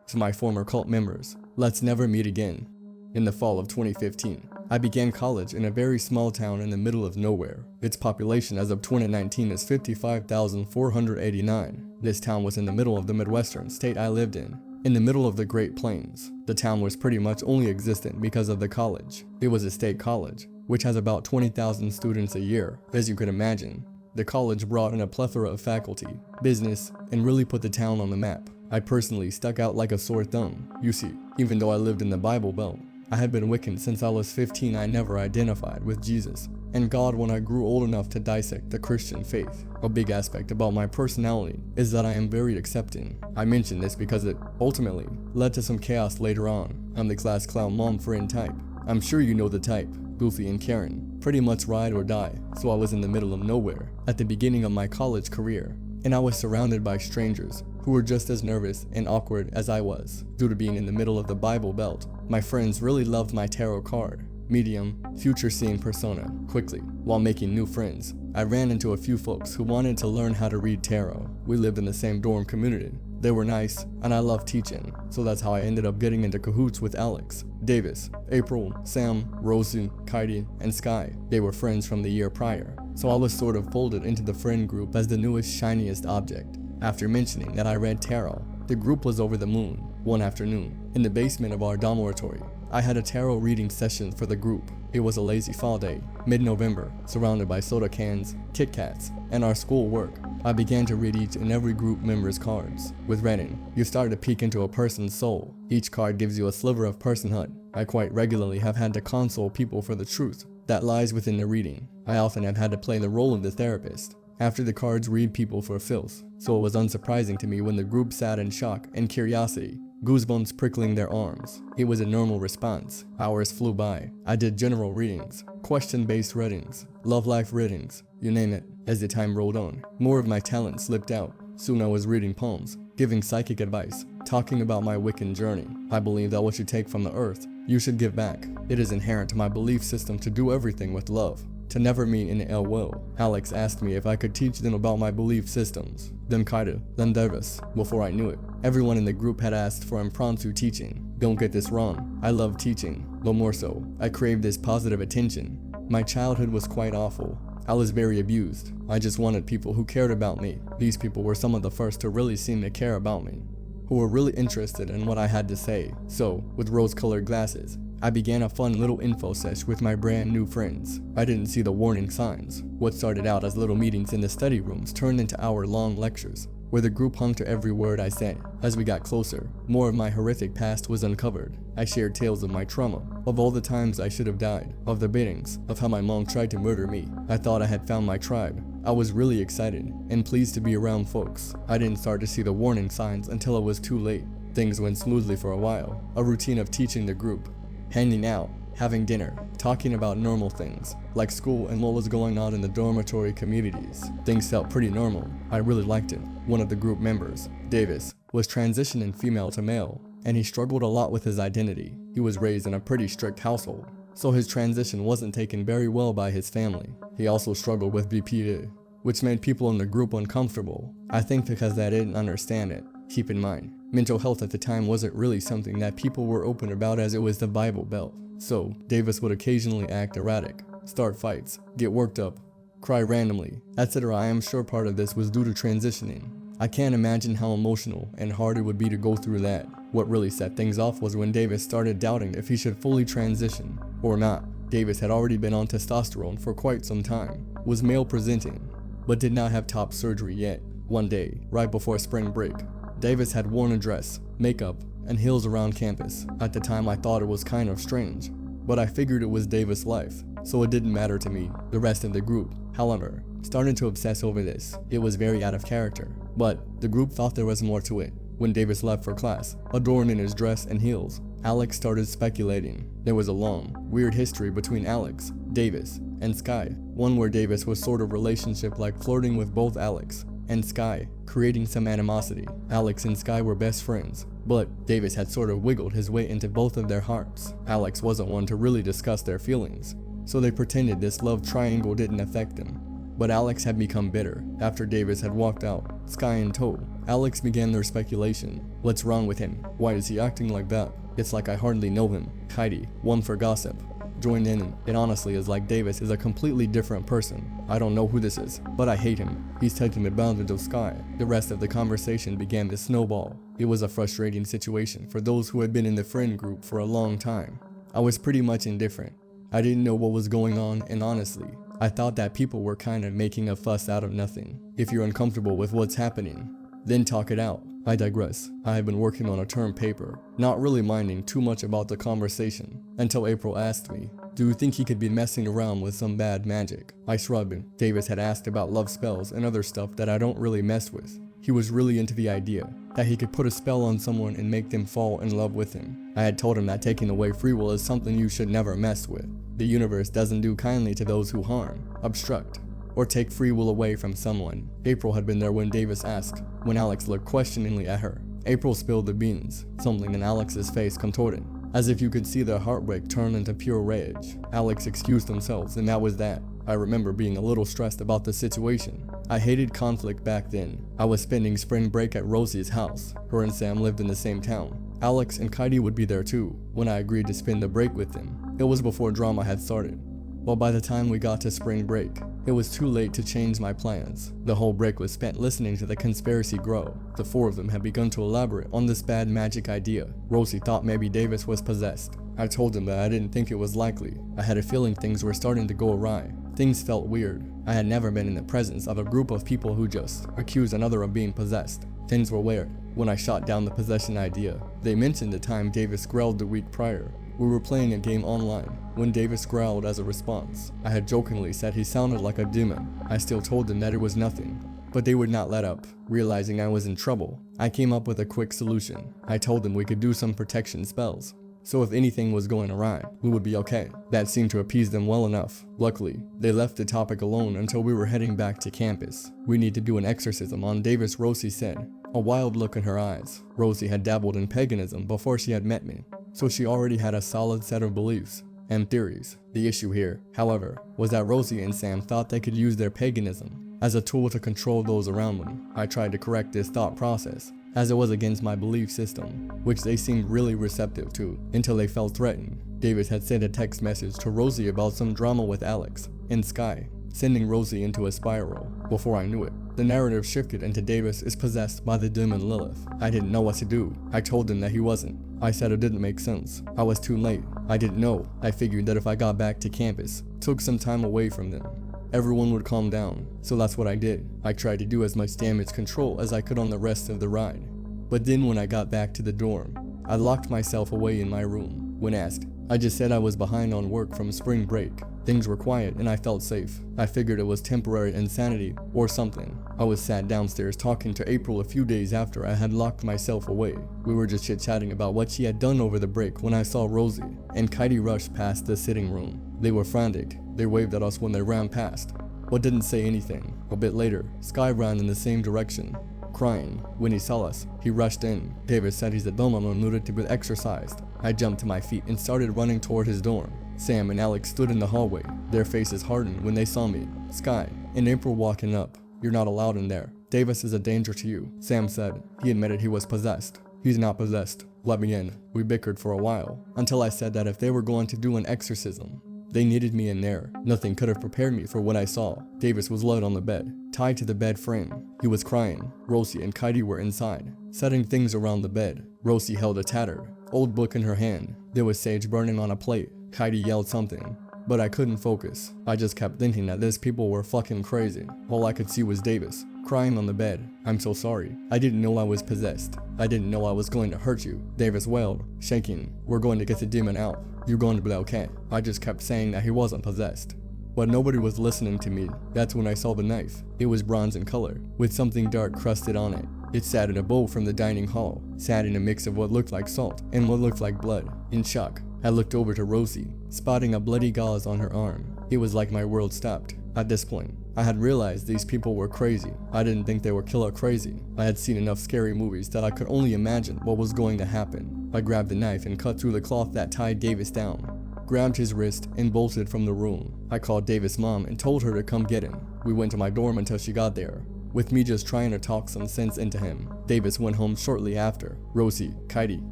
To my former cult members, let's never meet again. In the fall of 2015, I began college in a very small town in the middle of nowhere. Its population as of 2019 is 55,489. This town was in the middle of the Midwestern state I lived in the middle of the Great Plains. The town was pretty much only existent because of the college. It was a state college, which has about 20,000 students a year. As you could imagine, the college brought in a plethora of faculty, business, and really put the town on the map. I personally stuck out like a sore thumb. You see, even though I lived in the Bible Belt, I had been Wiccan since I was 15. I never identified with Jesus and God when I grew old enough to dissect the Christian faith. A big aspect about my personality is that I am very accepting. I mention this because it ultimately led to some chaos later on. I'm the class clown mom friend type. I'm sure you know the type. Goofy and Karen, pretty much ride or die, so I was in the middle of nowhere at the beginning of my college career, and I was surrounded by strangers who were just as nervous and awkward as I was. Due to being in the middle of the Bible Belt, my friends really loved my tarot card, medium, future-seeing persona. Quickly, while making new friends, I ran into a few folks who wanted to learn how to read tarot. We lived in the same dorm community. They were nice, and I loved teaching, so that's how I ended up getting into cahoots with Alex, Davis, April, Sam, Rosie, Kaidi, and Sky. They were friends from the year prior, so I was sort of folded into the friend group as the newest, shiniest object. After mentioning that I read tarot, the group was over the moon. One afternoon, in the basement of our dormitory, I had a tarot reading session for the group. It was a lazy fall day, mid-November, surrounded by soda cans, Kit Kats, and our school work. I began to read each and every group member's cards. With reading, you start to peek into a person's soul. Each card gives you a sliver of personhood. I quite regularly have had to console people for the truth that lies within the reading. I often have had to play the role of the therapist. After the cards read people for filth, so it was unsurprising to me when the group sat in shock and curiosity, goosebumps prickling their arms. It was a normal response. Hours flew by. I did general readings, question-based readings, love life readings, you name it. As the time rolled on, more of my talent slipped out. Soon I was reading poems, giving psychic advice, talking about my Wiccan journey. I believe that what you take from the earth, you should give back. It is inherent to my belief system to do everything with love, to never mean in ill will. Alex asked me if I could teach them about my belief systems, then Kaida, then Davis. Before I knew it, everyone in the group had asked for impromptu teaching. Don't get this wrong, I love teaching, though more so, I craved this positive attention. My childhood was quite awful. I was very abused. I just wanted people who cared about me. These people were some of the first to really seem to care about me, who were really interested in what I had to say. So, with rose-colored glasses, I began a fun little info sesh with my brand new friends. I didn't see the warning signs. What started out as little meetings in the study rooms turned into hour-long lectures, where the group hung to every word I said. As we got closer, more of my horrific past was uncovered. I shared tales of my trauma, of all the times I should have died, of the beatings, of how my mom tried to murder me. I thought I had found my tribe. I was really excited and pleased to be around folks. I didn't start to see the warning signs until it was too late. Things went smoothly for a while. A routine of teaching the group, hanging out, having dinner, talking about normal things, like school and what was going on in the dormitory communities. Things felt pretty normal. I really liked it. One of the group members, Davis, was transitioning female to male, and he struggled a lot with his identity. He was raised in a pretty strict household, so his transition wasn't taken very well by his family. He also struggled with BPD, which made people in the group uncomfortable. I think because they didn't understand it. Keep in mind, mental health at the time wasn't really something that people were open about as it was the Bible Belt. So, Davis would occasionally act erratic, start fights, get worked up, cry randomly, etc. I am sure part of this was due to transitioning. I can't imagine how emotional and hard it would be to go through that. What really set things off was when Davis started doubting if he should fully transition or not. Davis had already been on testosterone for quite some time, was male presenting, but did not have top surgery yet. One day, right before spring break, Davis had worn a dress, makeup, and heels around campus. At the time I thought it was kind of strange, but I figured it was Davis' life, so it didn't matter to me. The rest of the group, however, started to obsess over this. It was very out of character, but the group thought there was more to it. When Davis left for class, adorned in his dress and heels, Alex started speculating. There was a long, weird history between Alex, Davis, and Sky, one where Davis was sort of relationship like flirting with both Alex and Sky, creating some animosity. Alex and Sky were best friends, but Davis had sort of wiggled his way into both of their hearts. Alex wasn't one to really discuss their feelings, so they pretended this love triangle didn't affect them. But Alex had become bitter after Davis had walked out, Sky in tow, Alex began their speculation. What's wrong with him? Why is he acting like that? It's like I hardly know him. Heidi, one for gossip, joined in. It honestly is like Davis is a completely different person. I don't know who this is, but I hate him. He's taking advantage of Sky. The rest of the conversation began to snowball. It was a frustrating situation for those who had been in the friend group for a long time. I was pretty much indifferent. I didn't know what was going on, and honestly, I thought that people were kind of making a fuss out of nothing. If you're uncomfortable with what's happening, then talk it out. I digress. I had been working on a term paper, not really minding too much about the conversation, until April asked me, do you think he could be messing around with some bad magic? I shrugged. Davis had asked about love spells and other stuff that I don't really mess with. He was really into the idea that he could put a spell on someone and make them fall in love with him. I had told him that taking away free will is something you should never mess with. The universe doesn't do kindly to those who harm, obstruct, or take free will away from someone. April had been there when Davis asked, when Alex looked questioningly at her. April spilled the beans, something in Alex's face contorted, as if you could see their heartbreak turn into pure rage. Alex excused themselves, and that was that. I remember being a little stressed about the situation. I hated conflict back then. I was spending spring break at Rosie's house. Her and Sam lived in the same town. Alex and Heidi would be there too, when I agreed to spend the break with them. It was before drama had started. But by the time we got to spring break, it was too late to change my plans. The whole break was spent listening to the conspiracy grow. The four of them had begun to elaborate on this bad magic idea. Rosie thought maybe Davis was possessed. I told him that I didn't think it was likely. I had a feeling things were starting to go awry. Things felt weird. I had never been in the presence of a group of people who just accused another of being possessed. Things were weird. When I shot down the possession idea, they mentioned the time Davis growled the week prior. We were playing a game online when Davis growled as a response. I had jokingly said he sounded like a demon. I still told them that it was nothing, but they would not let up. Realizing I was in trouble, I came up with a quick solution. I told them we could do some protection spells, so if anything was going awry, we would be okay. That seemed to appease them well enough. Luckily, they left the topic alone until we were heading back to campus. We need to do an exorcism on Davis, Rosie said, a wild look in her eyes. Rosie had dabbled in paganism before she had met me, so she already had a solid set of beliefs and theories. The issue here, however, was that Rosie and Sam thought they could use their paganism as a tool to control those around them. I tried to correct this thought process, as it was against my belief system, which they seemed really receptive to, until they felt threatened. Davis had sent a text message to Rosie about some drama with Alex and Sky, sending Rosie into a spiral. Before I knew it, the narrative shifted into Davis is possessed by the demon Lilith. I didn't know what to do. I told them that he wasn't. I said it didn't make sense. I was too late. I didn't know. I figured that if I got back to campus, took some time away from them, everyone would calm down. So that's what I did. I tried to do as much damage control as I could on the rest of the ride. But then when I got back to the dorm, I locked myself away in my room. When asked, I just said I was behind on work from spring break. Things were quiet and I felt safe. I figured it was temporary insanity or something. I was sat downstairs talking to April a few days after I had locked myself away. We were just chit-chatting about what she had done over the break when I saw Rosie and Heidi rush past the sitting room. They were frantic. They waved at us when they ran past, but didn't say anything. A bit later, Sky ran in the same direction, crying. When he saw us, he rushed in. Davis said he's a Domanon needed to be exorcised. I jumped to my feet and started running toward his dorm. Sam and Alex stood in the hallway. Their faces hardened when they saw me. Sky and April walking up. You're not allowed in there. Davis is a danger to you, Sam said. He admitted he was possessed. He's not possessed. Let me in. We bickered for a while, until I said that if they were going to do an exorcism, they needed me in there. Nothing could have prepared me for what I saw. Davis was laid on the bed, tied to the bed frame. He was crying. Rosie and Heidi were inside, setting things around the bed. Rosie held a tattered, old book in her hand. There was sage burning on a plate. Heidi yelled something, but I couldn't focus. I just kept thinking that these people were fucking crazy. All I could see was Davis, crying on the bed. I'm so sorry. I didn't know I was possessed. I didn't know I was going to hurt you. Davis wailed, shaking. We're going to get the demon out. You're going to be okay. I just kept saying that he wasn't possessed. But nobody was listening to me. That's when I saw the knife. It was bronze in color, with something dark crusted on it. It sat in a bowl from the dining hall, sat in a mix of what looked like salt and what looked like blood. In shock, I looked over to Rosie, spotting a bloody gauze on her arm. It was like my world stopped. At this point, I had realized these people were crazy. I didn't think they were killer crazy. I had seen enough scary movies that I could only imagine what was going to happen. I grabbed the knife and cut through the cloth that tied Davis down, grabbed his wrist and bolted from the room. I called Davis' mom and told her to come get him. We went to my dorm until she got there. with me just trying to talk some sense into him. Davis went home shortly after. Rosie, Katie,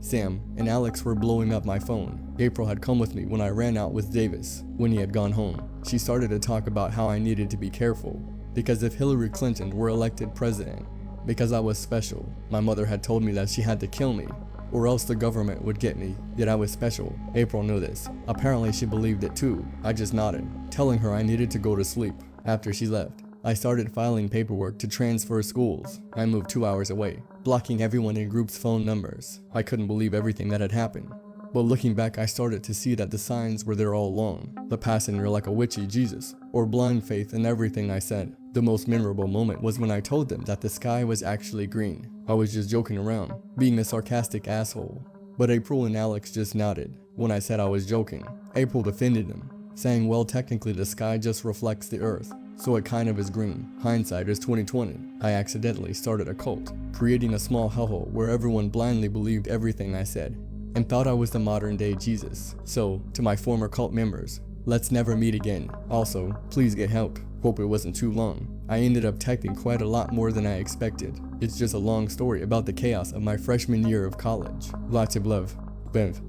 Sam, and Alex were blowing up my phone. April had come with me when I ran out with Davis. When he had gone home, she started to talk about how I needed to be careful, because if Hillary Clinton were elected president, because I was special, my mother had told me that she had to kill me, or else the government would get me, yet I was special. April knew this. Apparently she believed it too. I just nodded, telling her I needed to go to sleep. After she left, I started filing paperwork to transfer schools. I moved 2 hours away, blocking everyone in group's phone numbers. I couldn't believe everything that had happened. But looking back, I started to see that the signs were there all along. The passenger like a witchy Jesus, or blind faith in everything I said. The most memorable moment was when I told them that the sky was actually green. I was just joking around, being a sarcastic asshole. But April and Alex just nodded. When I said I was joking, April defended them, saying, well, technically the sky just reflects the earth, so it kind of is green. Hindsight is 2020. I accidentally started a cult, creating a small hellhole where everyone blindly believed everything I said, and thought I was the modern day Jesus. So, to my former cult members, let's never meet again. Also, please get help. Hope it wasn't too long. I ended up texting quite a lot more than I expected. It's just a long story about the chaos of my freshman year of college. Lots of love. Bev.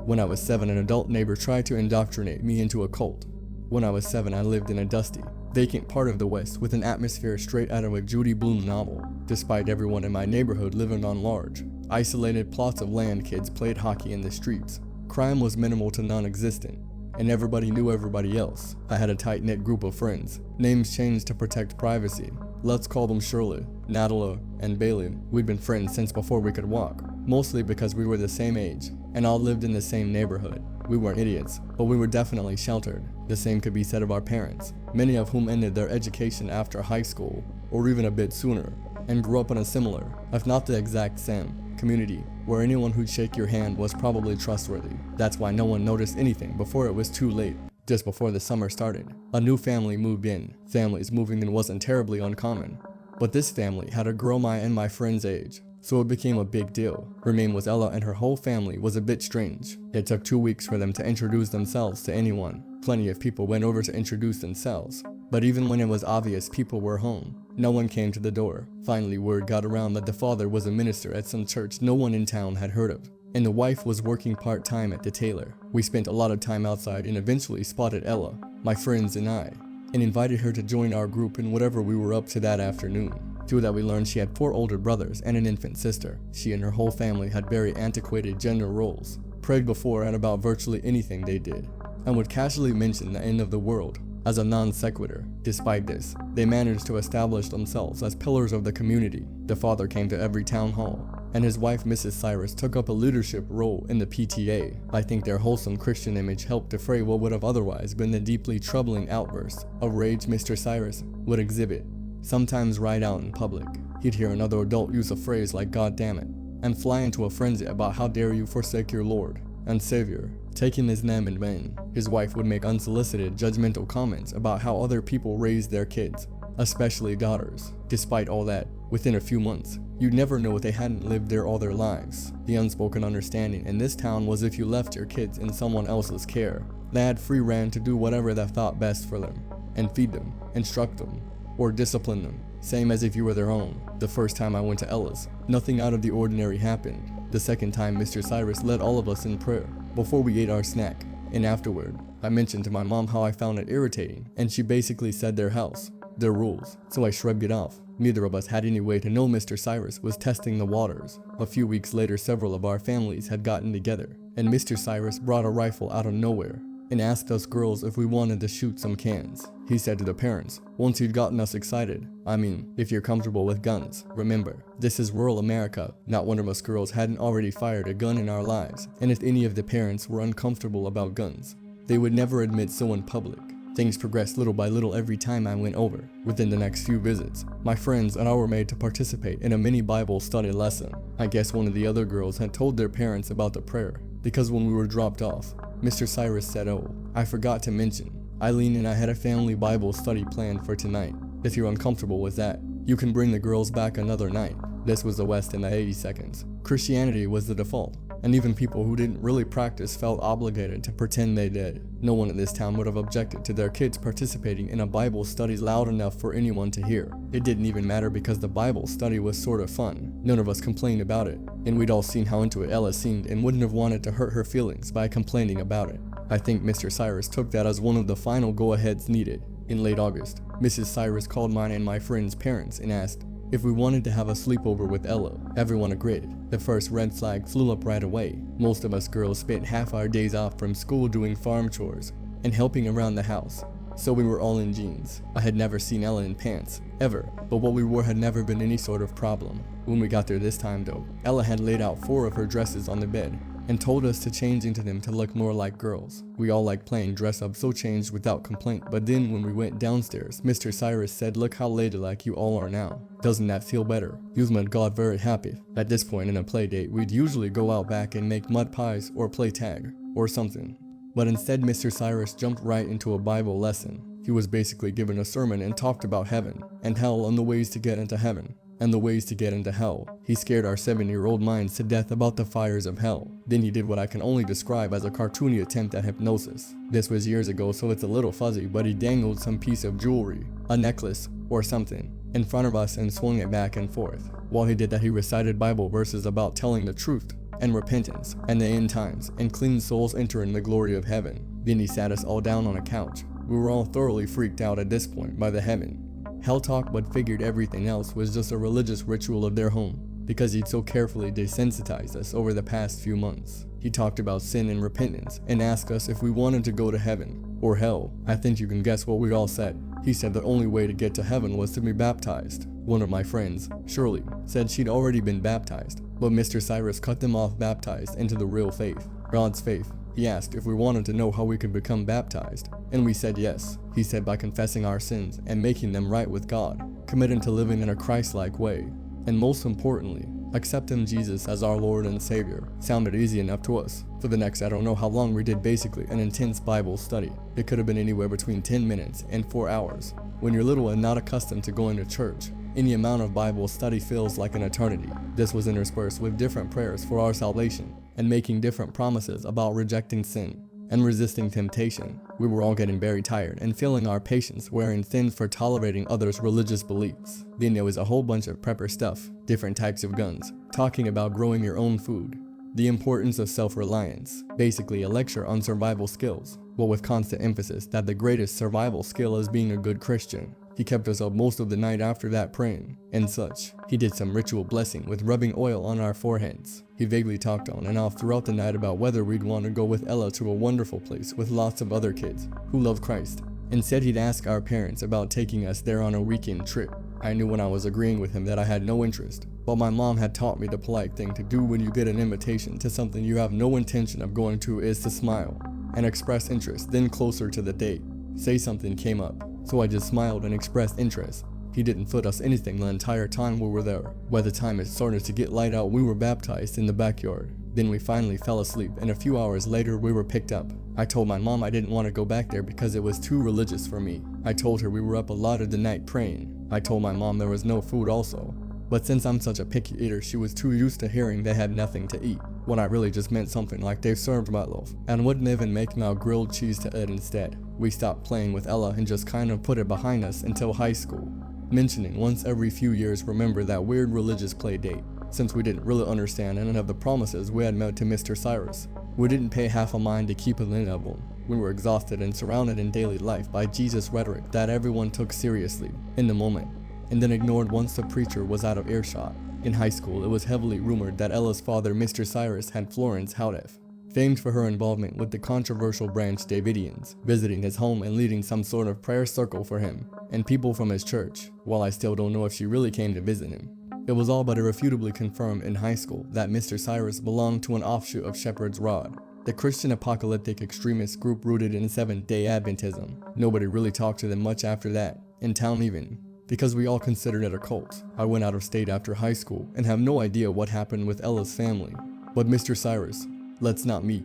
When I was 7, an adult neighbor tried to indoctrinate me into a cult. When I was 7, I lived in a dusty, vacant part of the West with an atmosphere straight out of a Judy Blume novel. Despite everyone in my neighborhood living on large, isolated plots of land, kids played hockey in the streets. Crime was minimal to non-existent, and everybody knew everybody else. I had a tight-knit group of friends, names changed to protect privacy. Let's call them Shirley, Nadala, and Bailey. We'd been friends since before we could walk, mostly because we were the same age, and all lived in the same neighborhood. We weren't idiots, but we were definitely sheltered. The same could be said of our parents, many of whom ended their education after high school, or even a bit sooner, and grew up in a similar, if not the exact same, community, where anyone who'd shake your hand was probably trustworthy. That's why no one noticed anything before it was too late. Just before the summer started, a new family moved in. Families moving in wasn't terribly uncommon, but this family had a girl my friend's age, so it became a big deal. Her name was Ella, and her whole family was a bit strange. It took 2 weeks for them to introduce themselves to anyone. Plenty of people went over to introduce themselves, but even when it was obvious people were home, no one came to the door. Finally, word got around that the father was a minister at some church no one in town had heard of, and the wife was working part-time at the tailor. We spent a lot of time outside and eventually spotted Ella, my friends and I, and invited her to join our group in whatever we were up to that afternoon. Through that we learned she had 4 older brothers and an infant sister. She and her whole family had very antiquated gender roles, prayed before and about virtually anything they did, and would casually mention the end of the world as a non sequitur. Despite this, they managed to establish themselves as pillars of the community. The father came to every town hall, and his wife Mrs. Cyrus took up a leadership role in the PTA. I think their wholesome Christian image helped defray what would have otherwise been the deeply troubling outbursts of rage Mr. Cyrus would exhibit, sometimes right out in public. He'd hear another adult use a phrase like "God damn it," and fly into a frenzy about how dare you forsake your Lord and Savior, taking his name in vain. His wife would make unsolicited, judgmental comments about how other people raised their kids, especially daughters. Despite all that, within a few months, you'd never know if they hadn't lived there all their lives. The unspoken understanding in this town was if you left your kids in someone else's care, they had free rein to do whatever they thought best for them, and feed them, instruct them, or discipline them, same as if you were their own. The first time I went to Ella's, nothing out of the ordinary happened. The second time, Mr. Cyrus led all of us in prayer before we ate our snack, and afterward, I mentioned to my mom how I found it irritating, and she basically said their house, their rules, so I shrugged it off. Neither of us had any way to know Mr. Cyrus was testing the waters. A few weeks later, several of our families had gotten together, and Mr. Cyrus brought a rifle out of nowhere and asked us girls if we wanted to shoot some cans. He said to the parents, once he'd gotten us excited, I mean, if you're comfortable with guns. Remember, this is rural America. Not one of us girls hadn't already fired a gun in our lives, and if any of the parents were uncomfortable about guns, they would never admit so in public. Things progressed little by little every time I went over. Within the next few visits, my friends and I were made to participate in a mini Bible study lesson. I guess one of the other girls had told their parents about the prayer, because when we were dropped off, Mr. Cyrus said, "Oh, I forgot to mention, Eileen and I had a family Bible study planned for tonight. If you're uncomfortable with that, you can bring the girls back another night." This was the West in the 80 seconds. Christianity was the default, and even people who didn't really practice felt obligated to pretend they did. No one in this town would have objected to their kids participating in a Bible study loud enough for anyone to hear. It didn't even matter because the Bible study was sort of fun. None of us complained about it, and we'd all seen how into it Ella seemed and wouldn't have wanted to hurt her feelings by complaining about it. I think Mr. Cyrus took that as one of the final go-aheads needed. In late August, Mrs. Cyrus called mine and my friend's parents and asked if we wanted to have a sleepover with Ella. Everyone agreed. The first red flag flew up right away. Most of us girls spent half our days off from school doing farm chores and helping around the house, so we were all in jeans. I had never seen Ella in pants, ever, but what we wore had never been any sort of problem. When we got there this time though, Ella had laid out 4 of her dresses on the bed and told us to change into them to look more like girls. We all liked playing dress up, so changed without complaint. But then when we went downstairs, Mr. Cyrus said, "Look how ladylike you all are now. Doesn't that feel better?" You've made God very happy. At this point in a play date, we'd usually go out back and make mud pies or play tag or something. But instead, Mr. Cyrus jumped right into a Bible lesson. He was basically given a sermon and talked about heaven and hell and the ways to get into heaven and the ways to get into hell. He scared our 7-year-old minds to death about the fires of hell. Then he did what I can only describe as a cartoony attempt at hypnosis. This was years ago, so it's a little fuzzy, but he dangled some piece of jewelry, a necklace or something, in front of us and swung it back and forth. While he did that, he recited Bible verses about telling the truth and repentance and the end times and clean souls entering the glory of heaven. Then he sat us all down on a couch. We were all thoroughly freaked out at this point by the heaven hell talk, but figured everything else was just a religious ritual of their home because he'd so carefully desensitized us over the past few months. He talked about sin and repentance and asked us if we wanted to go to heaven or hell. I think you can guess what we all said. He said the only way to get to heaven was to be baptized. One of my friends, Shirley, said she'd already been baptized, but Mr. Cyrus cut them off baptized into the real faith, God's faith. He asked if we wanted to know how we could become baptized, and we said yes. He said by confessing our sins and making them right with God, committing to living in a Christ-like way, and most importantly, accepting Jesus as our Lord and Savior. Sounded easy enough to us. For the next I don't know how long, we did basically an intense Bible study. It could have been anywhere between 10 minutes and 4 hours. When you're little and not accustomed to going to church, any amount of Bible study feels like an eternity. This was interspersed with different prayers for our salvation and making different promises about rejecting sin and resisting temptation. We were all getting very tired and feeling our patience wearing thin for tolerating others' religious beliefs. Then there was a whole bunch of prepper stuff, different types of guns, talking about growing your own food, the importance of self-reliance, basically a lecture on survival skills, but with constant emphasis that the greatest survival skill is being a good Christian. He kept us up most of the night after that praying and such. He did some ritual blessing with rubbing oil on our foreheads. He vaguely talked on and off throughout the night about whether we'd want to go with Ella to a wonderful place with lots of other kids who love Christ, and said he'd ask our parents about taking us there on a weekend trip. I knew when I was agreeing with him that I had no interest, but my mom had taught me the polite thing to do when you get an invitation to something you have no intention of going to is to smile and express interest. Then closer to the date, say something came up, so I just smiled and expressed interest. He didn't foot us anything the entire time we were there. By the time it started to get light out, we were baptized in the backyard. Then we finally fell asleep, and a few hours later we were picked up. I told my mom I didn't want to go back there because it was too religious for me. I told her we were up a lot of the night praying. I told my mom there was no food also, but since I'm such a picky eater, she was too used to hearing they had nothing to eat, when I really just meant something like they served meatloaf, and wouldn't even make my grilled cheese to eat instead. We stopped playing with Ella and just kind of put it behind us until high school, mentioning once every few years remember that weird religious play date, since we didn't really understand any of the promises we had made to Mr. Cyrus. We didn't pay half a mind to keep any of them. We were exhausted and surrounded in daily life by Jesus rhetoric that everyone took seriously in the moment, and then ignored once the preacher was out of earshot. In high school, it was heavily rumored that Ella's father, Mr. Cyrus, had Florence Howdeff, famed for her involvement with the controversial Branch Davidians, visiting his home and leading some sort of prayer circle for him and people from his church. While I still don't know if she really came to visit him, it was all but irrefutably confirmed in high school that Mr. Cyrus belonged to an offshoot of Jearrod, the Christian apocalyptic extremist group rooted in Seventh-day Adventism. Nobody really talked to them much after that, in town even, because we all considered it a cult. I went out of state after high school and have no idea what happened with Ella's family. But Mr. Cyrus, let's not meet.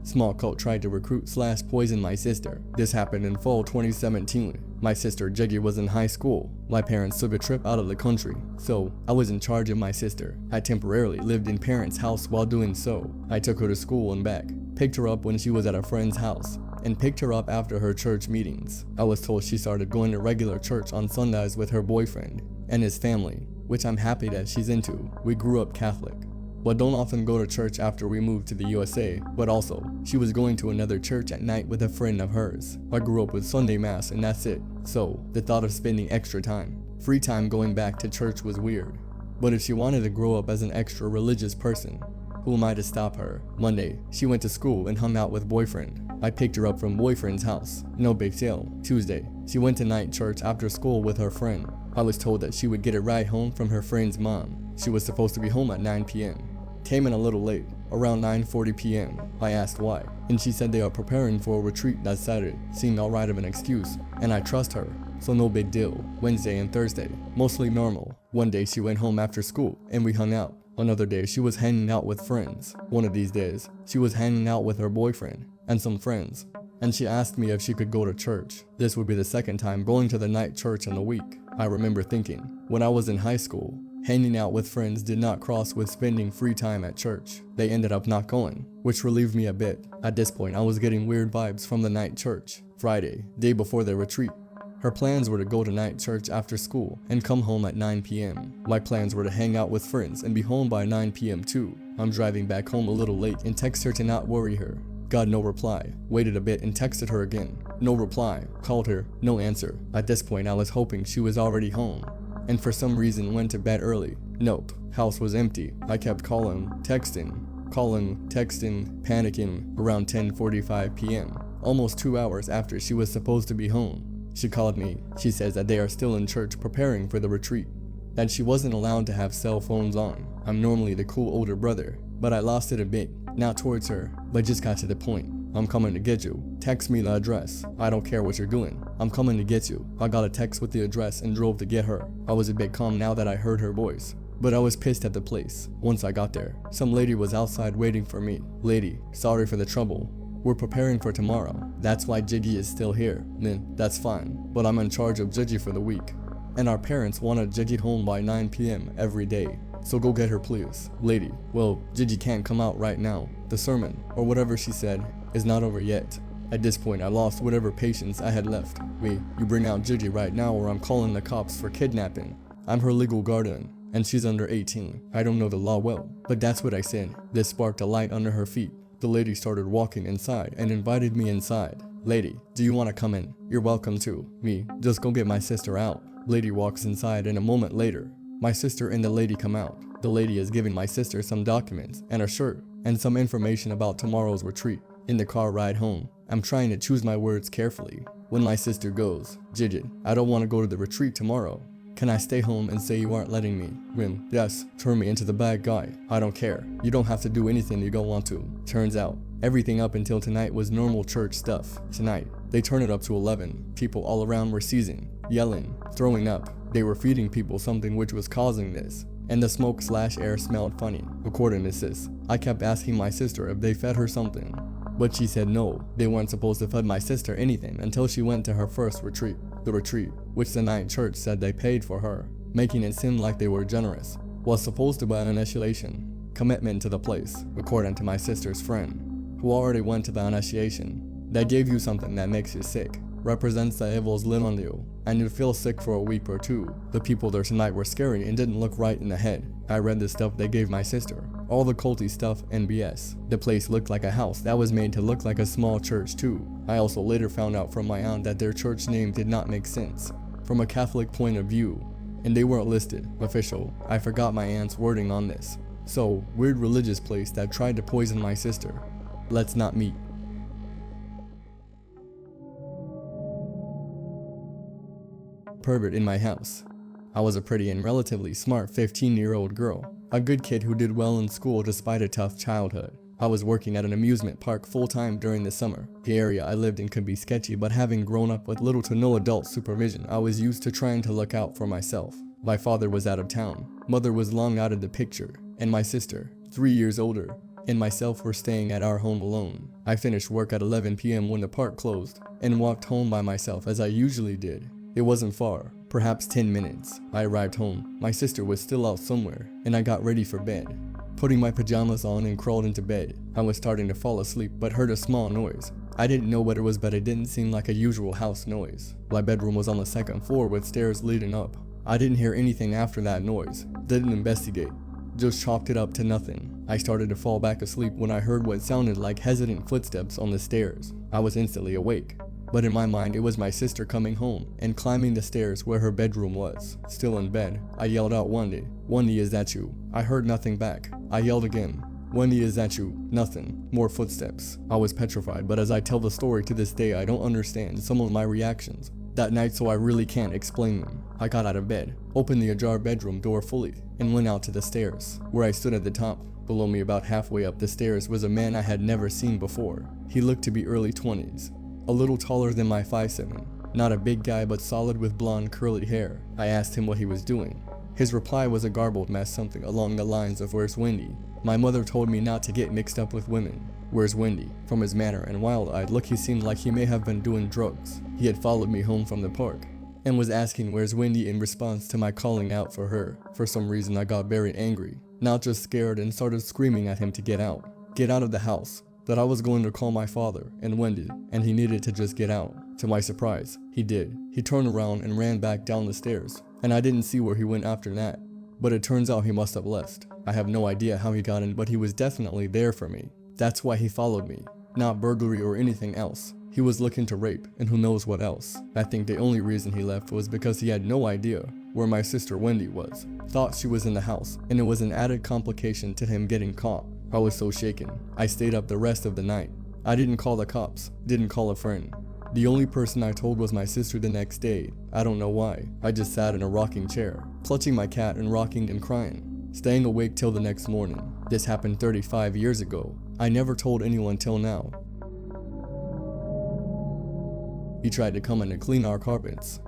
Small cult tried to recruit/poison my sister. This happened in fall 2017. My sister Jiggy was in high school. My parents took a trip out of the country, so I was in charge of my sister. I temporarily lived in parents' house while doing so. I took her to school and back, picked her up when she was at a friend's house, and picked her up after her church meetings. I was told she started going to regular church on Sundays with her boyfriend and his family, which I'm happy that she's into. We grew up Catholic, but don't often go to church after we moved to the USA, but also, she was going to another church at night with a friend of hers. I grew up with Sunday Mass and that's it, so the thought of spending extra time, free time going back to church was weird. But if she wanted to grow up as an extra religious person, who am I to stop her? Monday, she went to school and hung out with boyfriend. I picked her up from boyfriend's house, no big deal. Tuesday, she went to night church after school with her friend. I was told that she would get a ride home from her friend's mom. She was supposed to be home at 9 p.m. Came in a little late, around 9:40 p.m. I asked why, and she said they are preparing for a retreat that Saturday. Seemed alright of an excuse, and I trust her, so no big deal. Wednesday and Thursday, mostly normal. One day she went home after school, and we hung out. Another day she was hanging out with friends. One of these days, she was hanging out with her boyfriend and some friends, and she asked me if she could go to church. This would be the second time going to the night church in a week. I remember thinking, when I was in high school, hanging out with friends did not cross with spending free time at church. They ended up not going, which relieved me a bit. At this point, I was getting weird vibes from the night church. Friday, day before the retreat. Her plans were to go to night church after school and come home at 9 p.m. My plans were to hang out with friends and be home by 9 p.m. too. I'm driving back home a little late and text her to not worry her. Got no reply. Waited a bit and texted her again. No reply. Called her. No answer. At this point, I was hoping she was already home, and for some reason went to bed early. Nope. House was empty. I kept calling, texting, panicking. Around 10:45 p.m., almost 2 hours after she was supposed to be home, she called me. She says that they are still in church preparing for the retreat, that she wasn't allowed to have cell phones on. I'm normally the cool older brother, but I lost it a bit. Not towards her, but just got to the point. I'm coming to get you. Text me the address. I don't care what you're doing. I'm coming to get you. I got a text with the address and drove to get her. I was a bit calm now that I heard her voice, but I was pissed at the place. Once I got there, some lady was outside waiting for me. Lady, sorry for the trouble. We're preparing for tomorrow. That's why Jiggy is still here. Then, that's fine, but I'm in charge of Jiggy for the week. And our parents wanted Jiggy home by 9 p.m. every day. So go get her please. Lady, well, Gigi can't come out right now. The sermon, or whatever she said, is not over yet. At this point, I lost whatever patience I had left. Wait, you bring out Gigi right now or I'm calling the cops for kidnapping. I'm her legal guardian, and she's under 18. I don't know the law well, but that's what I said. This sparked a light under her feet. The lady started walking inside and invited me inside. Lady, do you want to come in? You're welcome to. Me, just go get my sister out. Lady walks inside and a moment later, my sister and the lady come out. The lady is giving my sister some documents and a shirt and some information about tomorrow's retreat. In the car ride home, I'm trying to choose my words carefully when my sister goes, Gigi, I don't want to go to the retreat tomorrow. Can I stay home and say you aren't letting me? Rim, yes, turn me into the bad guy. I don't care. You don't have to do anything you don't want to. Turns out, everything up until tonight was normal church stuff. Tonight, they turned it up to 11. People all around were seizing, yelling, throwing up. They were feeding people something which was causing this, and the smoke/air smelled funny. According to sis, I kept asking my sister if they fed her something, but she said no, they weren't supposed to feed my sister anything until she went to her first retreat. The retreat, which the night church said they paid for her, making it seem like they were generous, was supposed to be an initiation, commitment to the place, according to my sister's friend, who already went to the initiation. They gave you something that makes you sick, represents the evil's lit on you, and you'd feel sick for a week or two. The people there tonight were scary and didn't look right in the head. I read the stuff they gave my sister, all the culty stuff and BS. The place looked like a house that was made to look like a small church too. I also later found out from my aunt that their church name did not make sense from a Catholic point of view, and they weren't listed official. I forgot my aunt's wording on this. So, weird religious place that tried to poison my sister. Let's not meet. Pervert in my house. I was a pretty and relatively smart 15-year-old girl, a good kid who did well in school despite a tough childhood. I was working at an amusement park full-time during the summer. The area I lived in could be sketchy, but having grown up with little to no adult supervision, I was used to trying to look out for myself. My father was out of town, mother was long out of the picture, and my sister, 3 years older, and myself were staying at our home alone. I finished work at 11 p.m. when the park closed, and walked home by myself as I usually did. It wasn't far, perhaps 10 minutes. I arrived home, my sister was still out somewhere, and I got ready for bed. Putting my pajamas on and crawled into bed. I was starting to fall asleep but heard a small noise. I didn't know what it was, but it didn't seem like a usual house noise. My bedroom was on the second floor with stairs leading up. I didn't hear anything after that noise. Didn't investigate. Just chalked it up to nothing. I started to fall back asleep when I heard what sounded like hesitant footsteps on the stairs. I was instantly awake. But in my mind, it was my sister coming home and climbing the stairs where her bedroom was. Still in bed, I yelled out, "Wendy, Wendy, is that you?" I heard nothing back. I yelled again, "Wendy, is that you?" Nothing. More footsteps. I was petrified, but as I tell the story to this day, I don't understand some of my reactions that night, so I really can't explain them. I got out of bed, opened the ajar bedroom door fully, and went out to the stairs, where I stood at the top. Below me, about halfway up the stairs, was a man I had never seen before. He looked to be early 20s. A little taller than my 5'7", not a big guy but solid with blonde curly hair. I asked him what he was doing. His reply was a garbled mess, something along the lines of, "Where's Wendy?" My mother told me not to get mixed up with women. Where's Wendy? From his manner and wild-eyed look, he seemed like he may have been doing drugs. He had followed me home from the park and was asking where's Wendy in response to my calling out for her. For some reason I got very angry, not just scared, and started screaming at him to get out. Get out of the house. That I was going to call my father and Wendy, and he needed to just get out. To my surprise, he did. He turned around and ran back down the stairs, and I didn't see where he went after that. But it turns out he must have left. I have no idea how he got in, but he was definitely there for me. That's why he followed me. Not burglary or anything else. He was looking to rape, and who knows what else. I think the only reason he left was because he had no idea where my sister Wendy was. Thought she was in the house, and it was an added complication to him getting caught. I was so shaken. I stayed up the rest of the night. I didn't call the cops, didn't call a friend. The only person I told was my sister the next day. I don't know why. I just sat in a rocking chair, clutching my cat and rocking and crying, staying awake till the next morning. This happened 35 years ago. I never told anyone till now. He tried to come in and clean our carpets.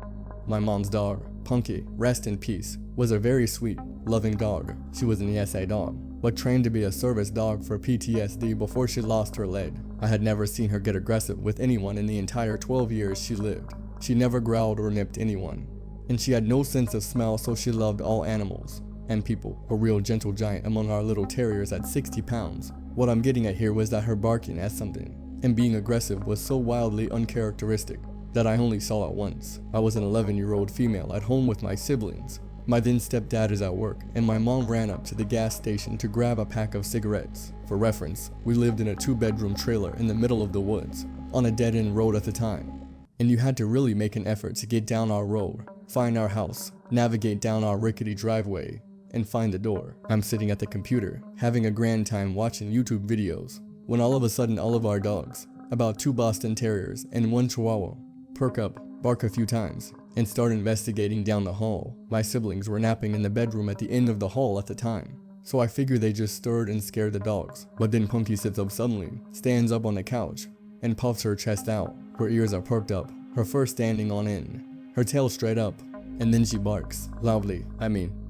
My mom's dog, Punky, rest in peace, was a very sweet, loving dog. She was an ESA dog, but trained to be a service dog for PTSD before she lost her leg. I had never seen her get aggressive with anyone in the entire 12 years she lived. She never growled or nipped anyone. And she had no sense of smell, so she loved all animals and people. A real gentle giant among our little terriers at 60 pounds. What I'm getting at here was that her barking at something and being aggressive was so wildly uncharacteristic that I only saw it once. I was an 11-year-old female at home with my siblings. My then stepdad is at work, and my mom ran up to the gas station to grab a pack of cigarettes. For reference, we lived in a 2-bedroom trailer in the middle of the woods, on a dead-end road at the time. And you had to really make an effort to get down our road, find our house, navigate down our rickety driveway, and find the door. I'm sitting at the computer, having a grand time watching YouTube videos, when all of a sudden all of our dogs, about 2 Boston Terriers and 1 Chihuahua, perk up, bark a few times, and start investigating down the hall. My siblings were napping in the bedroom at the end of the hall at the time, so I figured they just stirred and scared the dogs. But then Punky sits up suddenly, stands up on the couch, and puffs her chest out. Her ears are perked up, her fur standing on end, her tail straight up, and then she barks, loudly.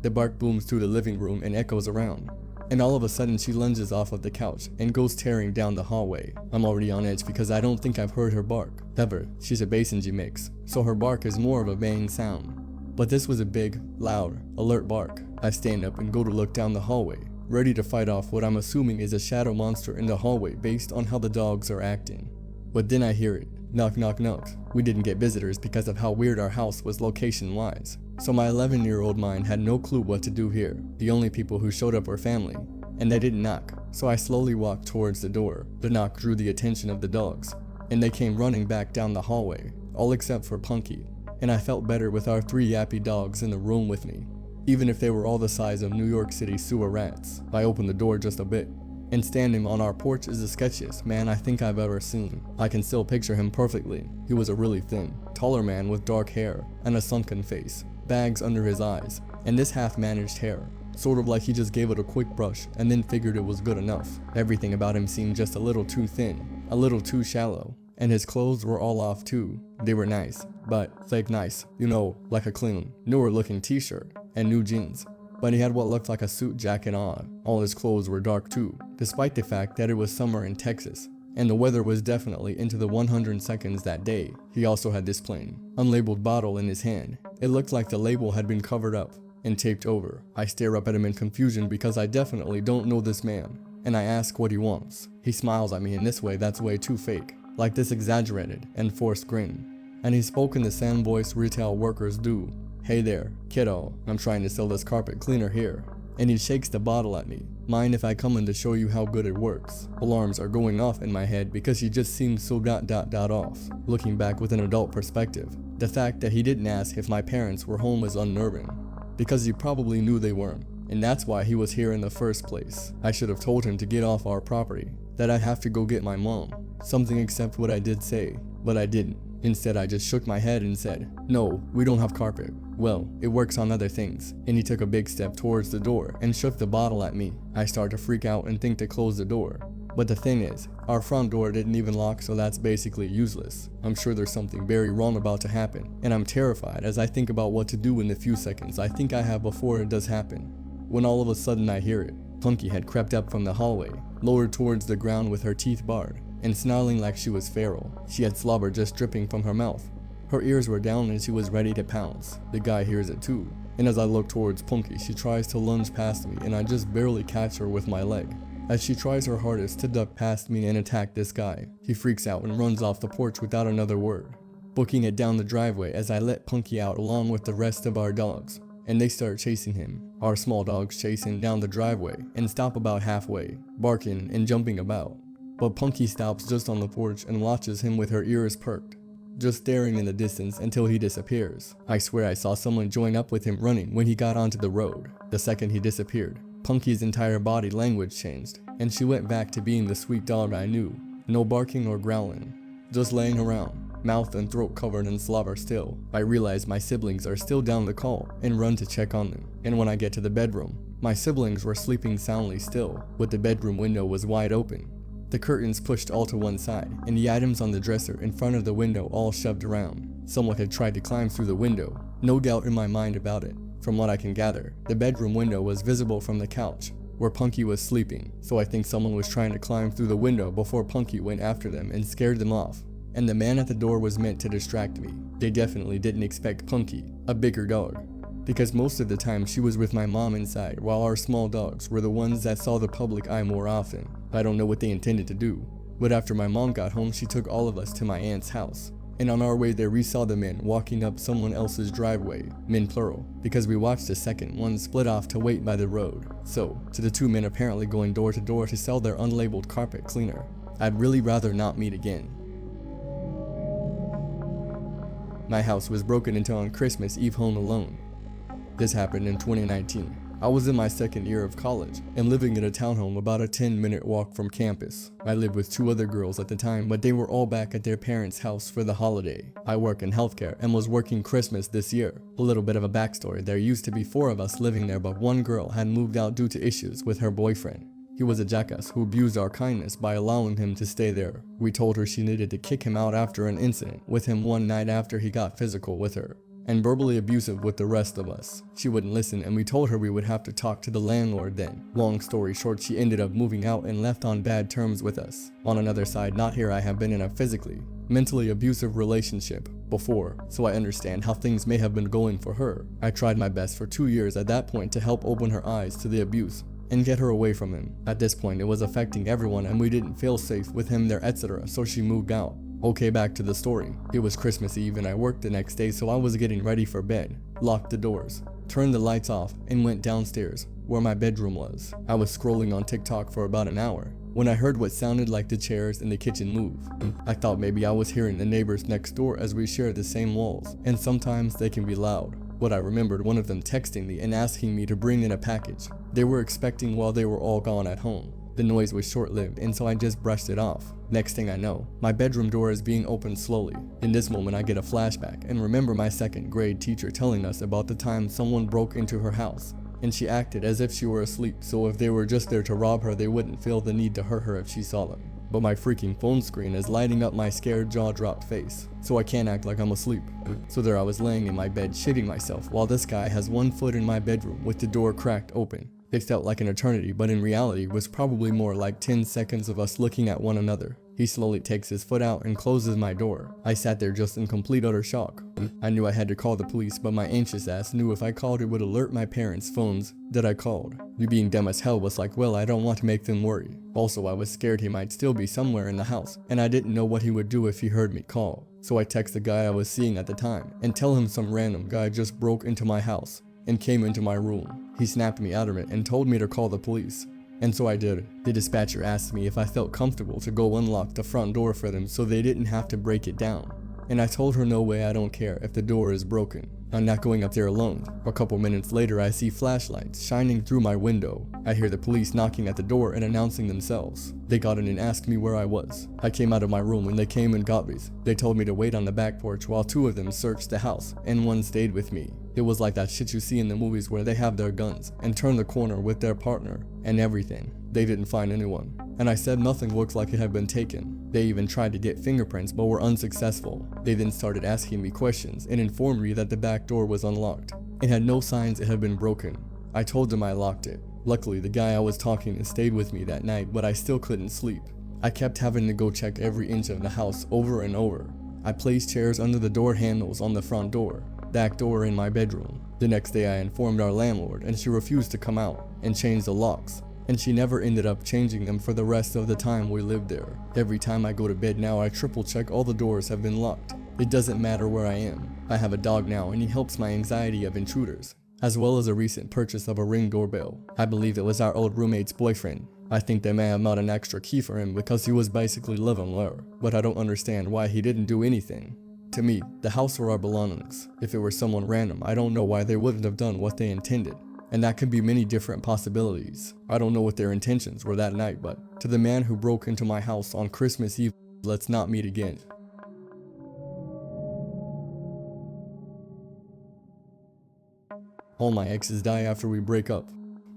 The bark booms through the living room and echoes around. And all of a sudden she lunges off of the couch and goes tearing down the hallway. I'm already on edge because I don't think I've heard her bark ever. She's a Basenji mix, so her bark is more of a baying sound. But this was a big, loud, alert bark. I stand up and go to look down the hallway, ready to fight off what I'm assuming is a shadow monster in the hallway based on how the dogs are acting. But then I hear it. Knock, knock, knock. We didn't get visitors because of how weird our house was location-wise. So my 11-year-old mind had no clue what to do here. The only people who showed up were family, and they didn't knock. So I slowly walked towards the door. The knock drew the attention of the dogs, and they came running back down the hallway, all except for Punky. And I felt better with our 3 yappy dogs in the room with me, even if they were all the size of New York City sewer rats. I opened the door just a bit, and standing on our porch is the sketchiest man I think I've ever seen. I can still picture him perfectly. He was a really thin, taller man with dark hair and a sunken face, bags under his eyes, and this half-managed hair. Sort of like he just gave it a quick brush and then figured it was good enough. Everything about him seemed just a little too thin, a little too shallow, and his clothes were all off too. They were nice, but fake nice, like a clean, newer looking t-shirt and new jeans. but he had what looked like a suit jacket on. All his clothes were dark too, despite the fact that it was summer in Texas, and the weather was definitely into the 100 seconds that day. He also had this plain, unlabeled bottle in his hand. It looked like the label had been covered up and taped over. I stare up at him in confusion because I definitely don't know this man, and I ask what he wants. He smiles at me in this way that's way too fake, like this exaggerated and forced grin. And he spoke in the same voice retail workers do. "Hey there, kiddo, I'm trying to sell this carpet cleaner here." And he shakes the bottle at me. "Mind if I come in to show you how good it works?" Alarms are going off in my head because he just seemed so off. Looking back with an adult perspective, the fact that he didn't ask if my parents were home is unnerving, because he probably knew they weren't, and that's why he was here in the first place. I should have told him to get off our property, that I'd have to go get my mom, something except what I did say, but I didn't. Instead, I just shook my head and said, "No, we don't have carpet. Well, it works on other things." And he took a big step towards the door and shook the bottle at me. I start to freak out and think to close the door. But the thing is, our front door didn't even lock, so that's basically useless. I'm sure there's something very wrong about to happen, and I'm terrified as I think about what to do in the few seconds I think I have before it does happen. When all of a sudden I hear it. Punky had crept up from the hallway, lowered towards the ground with her teeth bared, and snarling like she was feral. She had slobber just dripping from her mouth. Her ears were down and she was ready to pounce. The guy hears it too, and as I look towards Punky, she tries to lunge past me and I just barely catch her with my leg. As she tries her hardest to duck past me and attack this guy, he freaks out and runs off the porch without another word, booking it down the driveway as I let Punky out along with the rest of our dogs, and they start chasing him. Our small dogs chase him down the driveway and stop about halfway, barking and jumping about. But Punky stops just on the porch and watches him with her ears perked, just staring in the distance until he disappears. I swear I saw someone join up with him running when he got onto the road. The second he disappeared, Punky's entire body language changed, and she went back to being the sweet dog I knew. No barking or growling, just laying around, mouth and throat covered in slobber still. I realize my siblings are still down the call and run to check on them. And when I get to the bedroom, my siblings were sleeping soundly still, but the bedroom window was wide open. The curtains pushed all to one side, and the items on the dresser in front of the window all shoved around. Someone had tried to climb through the window, no doubt in my mind about it. From what I can gather, the bedroom window was visible from the couch, where Punky was sleeping, so I think someone was trying to climb through the window before Punky went after them and scared them off. And the man at the door was meant to distract me. They definitely didn't expect Punky, a bigger dog, because most of the time she was with my mom inside, while our small dogs were the ones that saw the public eye more often. I don't know what they intended to do, but after my mom got home, she took all of us to my aunt's house. And on our way there, we saw the men walking up someone else's driveway, men plural, because we watched the second one split off to wait by the road. So, to the two men apparently going door to door to sell their unlabeled carpet cleaner, I'd really rather not meet again. My house was broken into on Christmas Eve home alone. This happened in 2019. I was in my second year of college and living in a townhome about a 10-minute walk from campus. I lived with two other girls at the time, but they were all back at their parents' house for the holiday. I work in healthcare and was working Christmas this year. A little bit of a backstory: there used to be 4 of us living there, but one girl had moved out due to issues with her boyfriend. He was a jackass who abused our kindness by allowing him to stay there. We told her she needed to kick him out after an incident with him one night after he got physical with her and verbally abusive with the rest of us. She wouldn't listen, and we told her we would have to talk to the landlord then. Long story short, she ended up moving out and left on bad terms with us. On another side, not here, I have been in a physically, mentally abusive relationship before, so I understand how things may have been going for her. I tried my best for 2 years at that point to help open her eyes to the abuse and get her away from him. At this point, it was affecting everyone and we didn't feel safe with him there, etc., so she moved out. Okay, back to the story. It was Christmas Eve and I worked the next day, so I was getting ready for bed, locked the doors, turned the lights off, and went downstairs where my bedroom was. I was scrolling on TikTok for about an hour when I heard what sounded like the chairs in the kitchen move. I thought maybe I was hearing the neighbors next door as we share the same walls, and sometimes they can be loud. But I remembered one of them texting me and asking me to bring in a package they were expecting while they were all gone at home. The noise was short-lived, and so I just brushed it off. Next thing I know, my bedroom door is being opened slowly. In this moment, I get a flashback and remember my second grade teacher telling us about the time someone broke into her house, and she acted as if she were asleep, so if they were just there to rob her, they wouldn't feel the need to hurt her if she saw them. but my freaking phone screen is lighting up my scared jaw-dropped face, so I can't act like I'm asleep. So there I was laying in my bed shitting myself while this guy has one foot in my bedroom with the door cracked open. It felt like an eternity, but in reality was probably more like 10 seconds of us looking at one another. He slowly takes his foot out and closes my door. I sat there just in complete utter shock. I knew I had to call the police, but my anxious ass knew if I called it would alert my parents' phones that I called. Me being dumb as hell was like, well, I don't want to make them worry. Also, I was scared he might still be somewhere in the house, and I didn't know what he would do if he heard me call. So I text the guy I was seeing at the time and tell him some random guy just broke into my house and came into my room. He snapped me out of it and told me to call the police. And so I did. The dispatcher asked me if I felt comfortable to go unlock the front door for them so they didn't have to break it down. And I told her no way, I don't care if the door is broken. I'm not going up there alone. A couple minutes later, I see flashlights shining through my window. I hear the police knocking at the door and announcing themselves. They got in and asked me where I was. I came out of my room and they came and got me. They told me to wait on the back porch while two of them searched the house and one stayed with me. It was like that shit you see in the movies where they have their guns and turn the corner with their partner and everything. They didn't find anyone. And I said nothing looked like it had been taken. They even tried to get fingerprints but were unsuccessful. They then started asking me questions and informed me that the back door was unlocked. It had no signs it had been broken. I told them I locked it. Luckily, the guy I was talking to stayed with me that night, but I still couldn't sleep. I kept having to go check every inch of the house over and over. I placed chairs under the door handles on the front door, back door in my bedroom. The next day I informed our landlord and she refused to come out and change the locks. And she never ended up changing them for the rest of the time we lived there. Every time I go to bed now, I triple check all the doors have been locked. It doesn't matter where I am. I have a dog now and he helps my anxiety of intruders, as well as a recent purchase of a Ring doorbell. I believe it was our old roommate's boyfriend. I think they may have bought an extra key for him because he was basically living there, but I don't understand why he didn't do anything. To me, the house were our belongings. If it were someone random, I don't know why they wouldn't have done what they intended. And that could be many different possibilities. I don't know what their intentions were that night, but to the man who broke into my house on Christmas Eve, let's not meet again. All my exes die after we break up.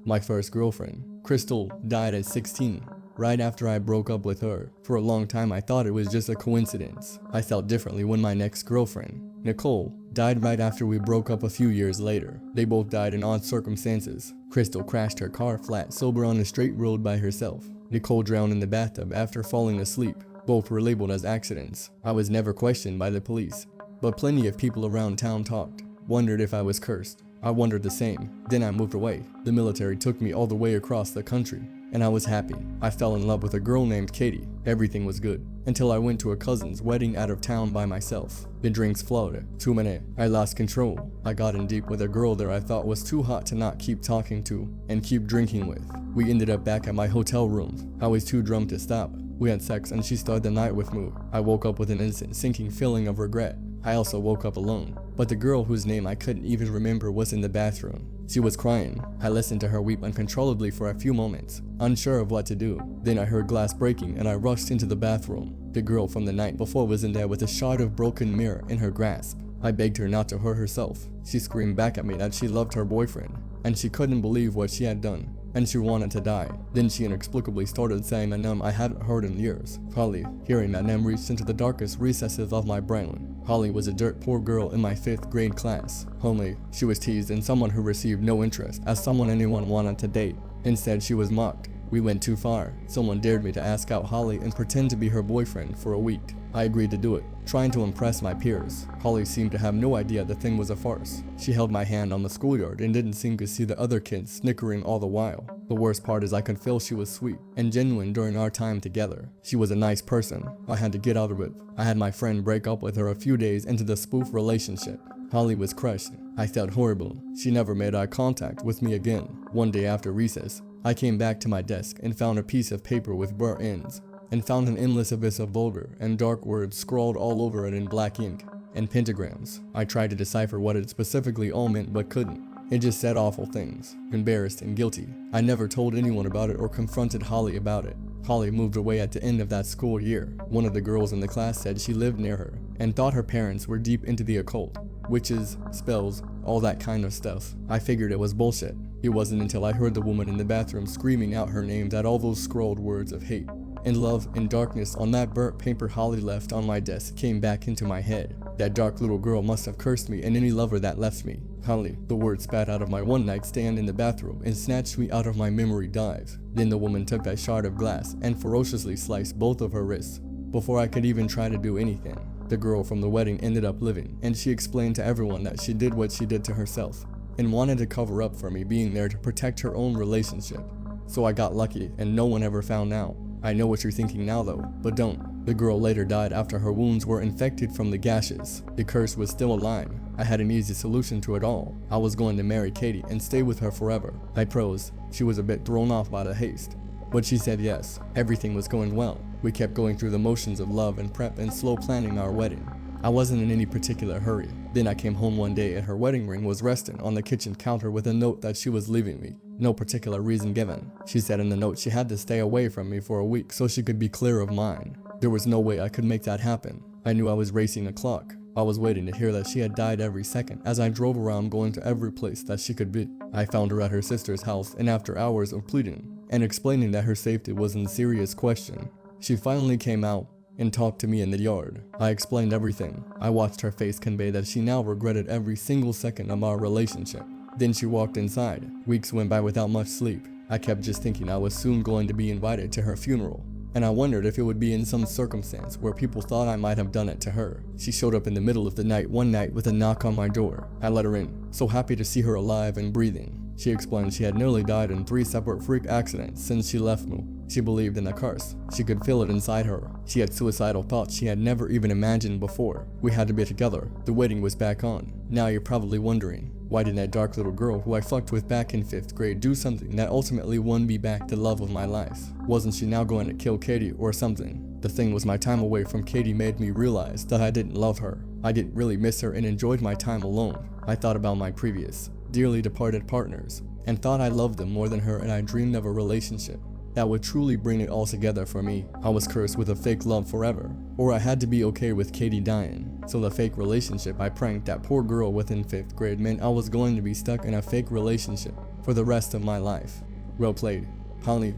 My first girlfriend, Crystal, died at 16, right after I broke up with her. For a long time I thought it was just a coincidence. I felt differently when my next girlfriend, Nicole, died right after we broke up a few years later. They both died in odd circumstances. Crystal crashed her car flat sober on a straight road by herself. Nicole drowned in the bathtub after falling asleep. Both were labeled as accidents. I was never questioned by the police, but plenty of people around town talked, wondered if I was cursed. I wondered the same. Then I moved away. The military took me all the way across the country, and I was happy. I fell in love with a girl named Katie. Everything was good, until I went to a cousin's wedding out of town by myself. The drinks flowed. Too many. I lost control. I got in deep with a girl there I thought was too hot to not keep talking to and keep drinking with. We ended up back at my hotel room. I was too drunk to stop. We had sex and she started the night with me. I woke up with an instant sinking feeling of regret. I also woke up alone, but the girl whose name I couldn't even remember was in the bathroom. She was crying. I listened to her weep uncontrollably for a few moments, unsure of what to do. Then I heard glass breaking and I rushed into the bathroom. The girl from the night before was in there with a shard of broken mirror in her grasp. I begged her not to hurt herself. She screamed back at me that she loved her boyfriend, and she couldn't believe what she had done, and she wanted to die. Then she inexplicably started saying a name I hadn't heard in years. Holly. Hearing that name reached into the darkest recesses of my brain. Holly was a dirt poor girl in my 5th grade class. Homely, she was teased and someone who received no interest as someone anyone wanted to date. Instead, she was mocked. We went too far. Someone dared me to ask out Holly and pretend to be her boyfriend for a week. I agreed to do it, trying to impress my peers. Holly seemed to have no idea the thing was a farce. She held my hand on the schoolyard and didn't seem to see the other kids snickering all the while. The worst part is I could feel she was sweet and genuine during our time together. She was a nice person. I had to get out of it. I had my friend break up with her a few days into the spoof relationship. Holly was crushed. I felt horrible. She never made eye contact with me again. One day after recess, I came back to my desk and found a piece of paper with burnt ends, and found an endless abyss of vulgar and dark words scrawled all over it in black ink and pentagrams. I tried to decipher what it specifically all meant but couldn't. It just said awful things, embarrassed and guilty. I never told anyone about it or confronted Holly about it. Holly moved away at the end of that school year. One of the girls in the class said she lived near her and thought her parents were deep into the occult, witches, spells, all that kind of stuff. I figured it was bullshit. It wasn't until I heard the woman in the bathroom screaming out her name that all those scrawled words of hate and love and darkness on that burnt paper Holly left on my desk came back into my head. That dark little girl must have cursed me and any lover that left me. Holly, the word spat out of my one night stand in the bathroom and snatched me out of my memory dive. Then the woman took that shard of glass and ferociously sliced both of her wrists. Before I could even try to do anything, the girl from the wedding ended up living, and she explained to everyone that she did what she did to herself and wanted to cover up for me being there to protect her own relationship. So I got lucky and no one ever found out. I know what you're thinking now though, but don't. The girl later died after her wounds were infected from the gashes. The curse was still alive. I had an easy solution to it all. I was going to marry Katie and stay with her forever. I proposed. She was a bit thrown off by the haste, but she said yes. Everything was going well. We kept going through the motions of love and prep and slow planning our wedding. I wasn't in any particular hurry. Then I came home one day and her wedding ring was resting on the kitchen counter with a note that she was leaving me. No particular reason given. She said in the note she had to stay away from me for a week so she could be clear of mine. There was no way I could make that happen. I knew I was racing the clock. I was waiting to hear that she had died every second as I drove around going to every place that she could be. I found her at her sister's house, and after hours of pleading and explaining that her safety was in serious question, she finally came out and talked to me in the yard. I explained everything. I watched her face convey that she now regretted every single second of our relationship. Then she walked inside. Weeks went by without much sleep. I kept just thinking I was soon going to be invited to her funeral, and I wondered if it would be in some circumstance where people thought I might have done it to her. She showed up in the middle of the night one night with a knock on my door. I let her in, so happy to see her alive and breathing. She explained she had nearly died in 3 separate freak accidents since she left me. She believed in a curse. She could feel it inside her. She had suicidal thoughts she had never even imagined before. We had to be together. The wedding was back on. Now you're probably wondering, why did that dark little girl who I fucked with back in 5th grade do something that ultimately won me back the love of my life? Wasn't she now going to kill Katie or something? The thing was, my time away from Katie made me realize that I didn't love her. I didn't really miss her and enjoyed my time alone. I thought about my previous, dearly departed partners and thought I loved them more than her, and I dreamed of a relationship that would truly bring it all together for me. I was cursed with a fake love forever, or I had to be okay with Katie dying. So the fake relationship I pranked that poor girl with in 5th grade meant I was going to be stuck in a fake relationship for the rest of my life. Well played, Holly.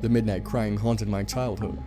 The midnight crying haunted my childhood.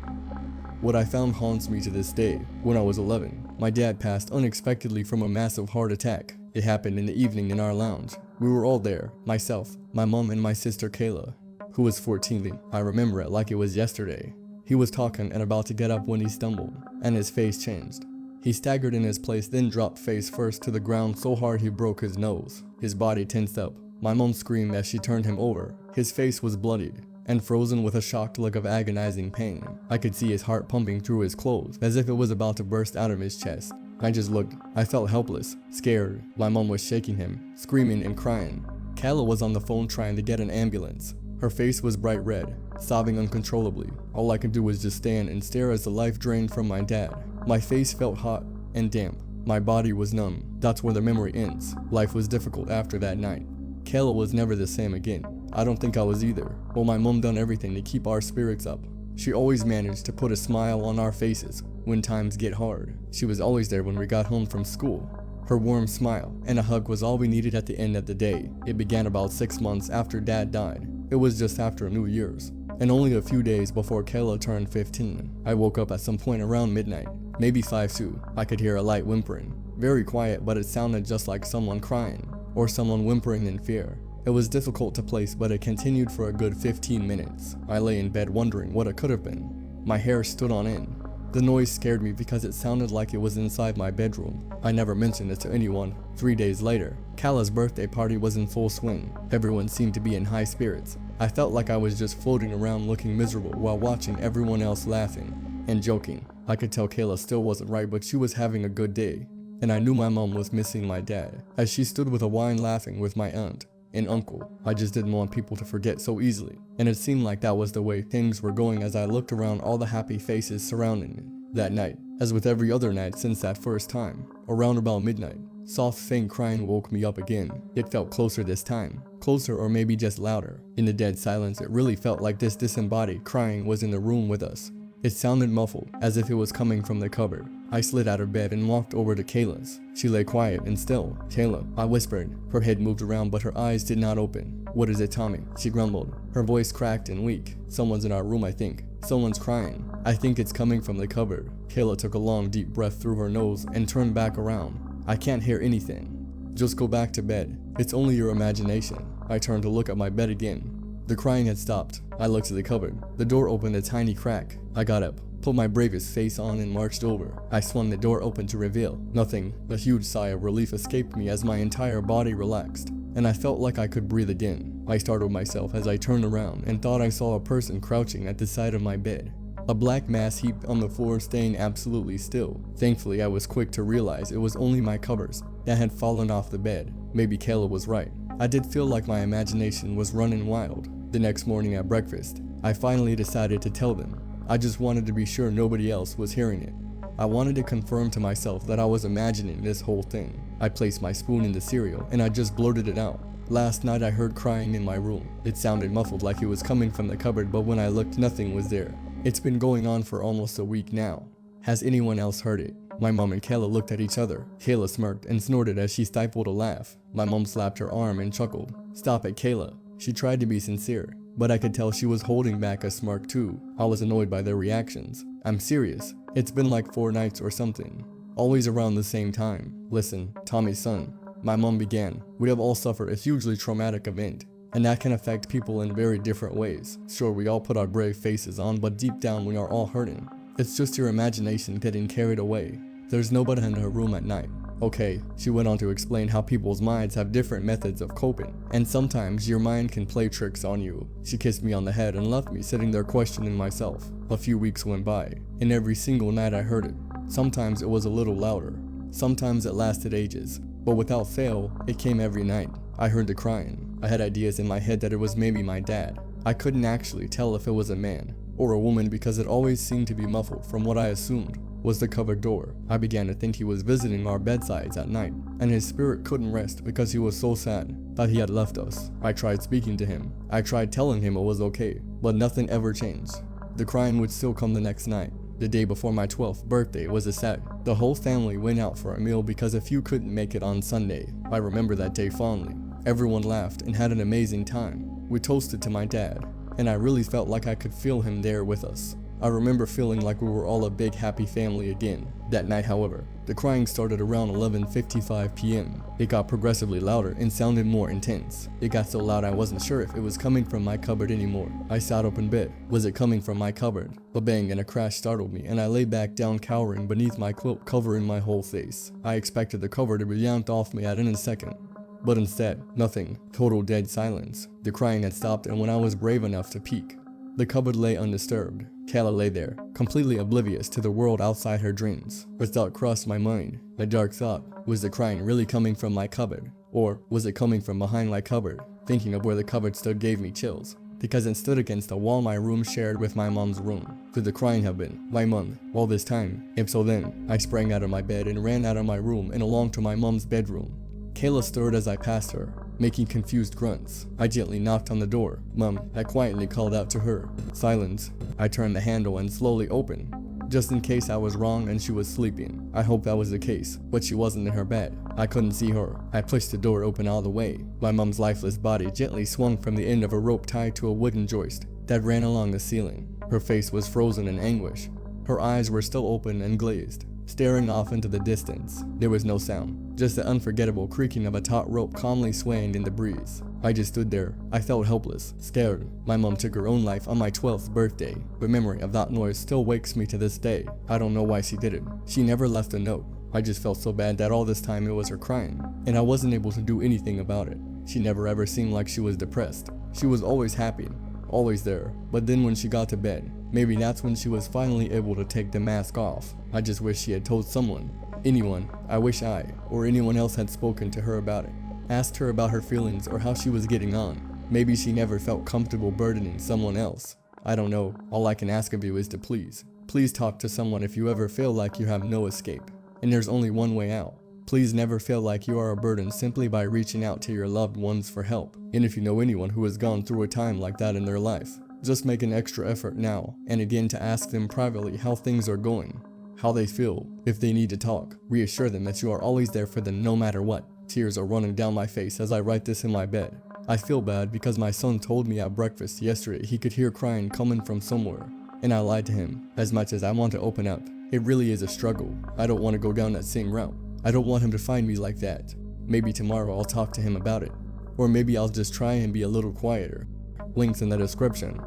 What I found haunts me to this day. When I was 11, my dad passed unexpectedly from a massive heart attack. It happened in the evening in our lounge. We were all there, myself, my mom, and my sister Kayla, who was 14. I remember it like it was yesterday. He was talking and about to get up when he stumbled, and his face changed. He staggered in his place, then dropped face first to the ground so hard he broke his nose. His body tensed up. My mom screamed as she turned him over. His face was bloodied and frozen with a shocked look of agonizing pain. I could see his heart pumping through his clothes, as if it was about to burst out of his chest. I just looked. I felt helpless, scared. My mom was shaking him, screaming and crying. Kayla was on the phone trying to get an ambulance. Her face was bright red, sobbing uncontrollably. All I could do was just stand and stare as the life drained from my dad. My face felt hot and damp. My body was numb. That's where the memory ends. Life was difficult after that night. Kayla was never the same again. I don't think I was either. Well, my mom done everything to keep our spirits up. She always managed to put a smile on our faces when times get hard. She was always there when we got home from school. Her warm smile and a hug was all we needed at the end of the day. It began about 6 months after Dad died. It was just after New Year's, and only a few days before Kayla turned 15. I woke up at some point around midnight, maybe 5-2. I could hear a light whimpering. Very quiet, but it sounded just like someone crying, or someone whimpering in fear. It was difficult to place, but it continued for a good 15 minutes. I lay in bed wondering what it could have been. My hair stood on end. The noise scared me because it sounded like it was inside my bedroom. I never mentioned it to anyone. 3 days later, Kayla's birthday party was in full swing. Everyone seemed to be in high spirits. I felt like I was just floating around looking miserable while watching everyone else laughing and joking. I could tell Kayla still wasn't right, but she was having a good day. And I knew my mom was missing my dad, as she stood with a wine laughing with my aunt and uncle. I just didn't want people to forget so easily, and it seemed like that was the way things were going as I looked around all the happy faces surrounding me. That night, as with every other night since that first time, around about midnight, soft faint crying woke me up again. It felt closer this time, closer or maybe just louder. In the dead silence, it really felt like this disembodied crying was in the room with us. It sounded muffled, as if it was coming from the cupboard. I slid out of bed and walked over to Kayla's. She lay quiet and still. "Kayla," I whispered. Her head moved around, but her eyes did not open. "What is it, Tommy?" she grumbled. Her voice cracked and weak. "Someone's in our room, I think. Someone's crying. I think it's coming from the cupboard." Kayla took a long, deep breath through her nose and turned back around. "I can't hear anything. Just go back to bed. It's only your imagination." I turned to look at my bed again. The crying had stopped. I looked at the cupboard. The door opened a tiny crack. I got up, put my bravest face on, and marched over. I swung the door open to reveal nothing. A huge sigh of relief escaped me as my entire body relaxed, and I felt like I could breathe again. I startled myself as I turned around and thought I saw a person crouching at the side of my bed. A black mass heaped on the floor, staying absolutely still. Thankfully, I was quick to realize it was only my covers that had fallen off the bed. Maybe Kayla was right. I did feel like my imagination was running wild. The next morning at breakfast, I finally decided to tell them. I just wanted to be sure nobody else was hearing it. I wanted to confirm to myself that I was imagining this whole thing. I placed my spoon in the cereal and I just blurted it out. "Last night I heard crying in my room. It sounded muffled, like it was coming from the cupboard, but when I looked, nothing was there. It's been going on for almost a week now. Has anyone else heard it?" My mom and Kayla looked at each other. Kayla smirked and snorted as she stifled a laugh. My mom slapped her arm and chuckled. "Stop it, Kayla." She tried to be sincere, but I could tell she was holding back a smirk too. I was annoyed by their reactions. "I'm serious. It's been like 4 nights or something. Always around the same time. Listen, Tommy's son," my mom began. "We have all suffered a hugely traumatic event, and that can affect people in very different ways. Sure, we all put our brave faces on, but deep down we are all hurting. It's just your imagination getting carried away. There's nobody in her room at night." Okay, she went on to explain how people's minds have different methods of coping, and sometimes your mind can play tricks on you. She kissed me on the head and left me sitting there questioning myself. A few weeks went by, and every single night I heard it. Sometimes it was a little louder. Sometimes it lasted ages, but without fail, it came every night. I heard the crying. I had ideas in my head that it was maybe my dad. I couldn't actually tell if it was a man or a woman because it always seemed to be muffled from what I assumed was the cupboard door. I began to think he was visiting our bedsides at night, and his spirit couldn't rest because he was so sad that he had left us. I tried speaking to him. I tried telling him it was okay, but nothing ever changed. The crying would still come the next night. The day before my 12th birthday was a Saturday. The whole family went out for a meal because a few couldn't make it on Sunday. I remember that day fondly. Everyone laughed and had an amazing time. We toasted to my dad, and I really felt like I could feel him there with us. I remember feeling like we were all a big happy family again. That night, however, the crying started around 11:55 p.m. It got progressively louder and sounded more intense. It got so loud I wasn't sure if it was coming from my cupboard anymore. I sat up in bed. Was it coming from my cupboard? A bang and a crash startled me, and I lay back down cowering beneath my quilt, covering my whole face. I expected the cover to be yanked off me at any second, but instead, nothing. Total dead silence. The crying had stopped, and when I was brave enough to peek, the cupboard lay undisturbed. Kayla lay there, completely oblivious to the world outside her dreams. A thought crossed my mind. A dark thought. Was the crying really coming from my cupboard? Or was it coming from behind my cupboard? Thinking of where the cupboard stood gave me chills, because it stood against the wall my room shared with my mom's room. Could the crying have been my mom all this time? If so, then I sprang out of my bed and ran out of my room and along to my mom's bedroom. Kayla stirred as I passed her, making confused grunts. I gently knocked on the door. Mom, I quietly called out to her. Silence. I turned the handle and slowly opened, just in case I was wrong and she was sleeping. I hoped that was the case, but she wasn't in her bed. I couldn't see her. I pushed the door open all the way. My mom's lifeless body gently swung from the end of a rope tied to a wooden joist that ran along the ceiling. Her face was frozen in anguish. Her eyes were still open and glazed, staring off into the distance. There was no sound, just the unforgettable creaking of a taut rope calmly swaying in the breeze. I just stood there. I felt helpless, scared. My mom took her own life on my 12th birthday. The memory of that noise still wakes me to this day. I don't know why she did it. She never left a note. I just felt so bad that all this time it was her crying, and I wasn't able to do anything about it. She never ever seemed like she was depressed. She was always happy, always there. But then when she got to bed, maybe that's when she was finally able to take the mask off. I just wish she had told someone. Anyone. I wish I, or anyone else had spoken to her about it. Asked her about her feelings or how she was getting on. Maybe she never felt comfortable burdening someone else. I don't know. All I can ask of you is to please talk to someone if you ever feel like you have no escape, and there's only one way out. Please never feel like you are a burden simply by reaching out to your loved ones for help. And if you know anyone who has gone through a time like that in their life, Just make an extra effort now and again to ask them privately how things are going, how they feel. If they need to talk, reassure them that you are always there for them no matter what. Tears are running down my face as I write this in my bed. I feel bad because my son told me at breakfast yesterday he could hear crying coming from somewhere, and I lied to him. As much as I want to open up, it really is a struggle. I don't want to go down that same route. I don't want him to find me like that. Maybe tomorrow I'll talk to him about it. Or maybe I'll just try and be a little quieter. Links in the description.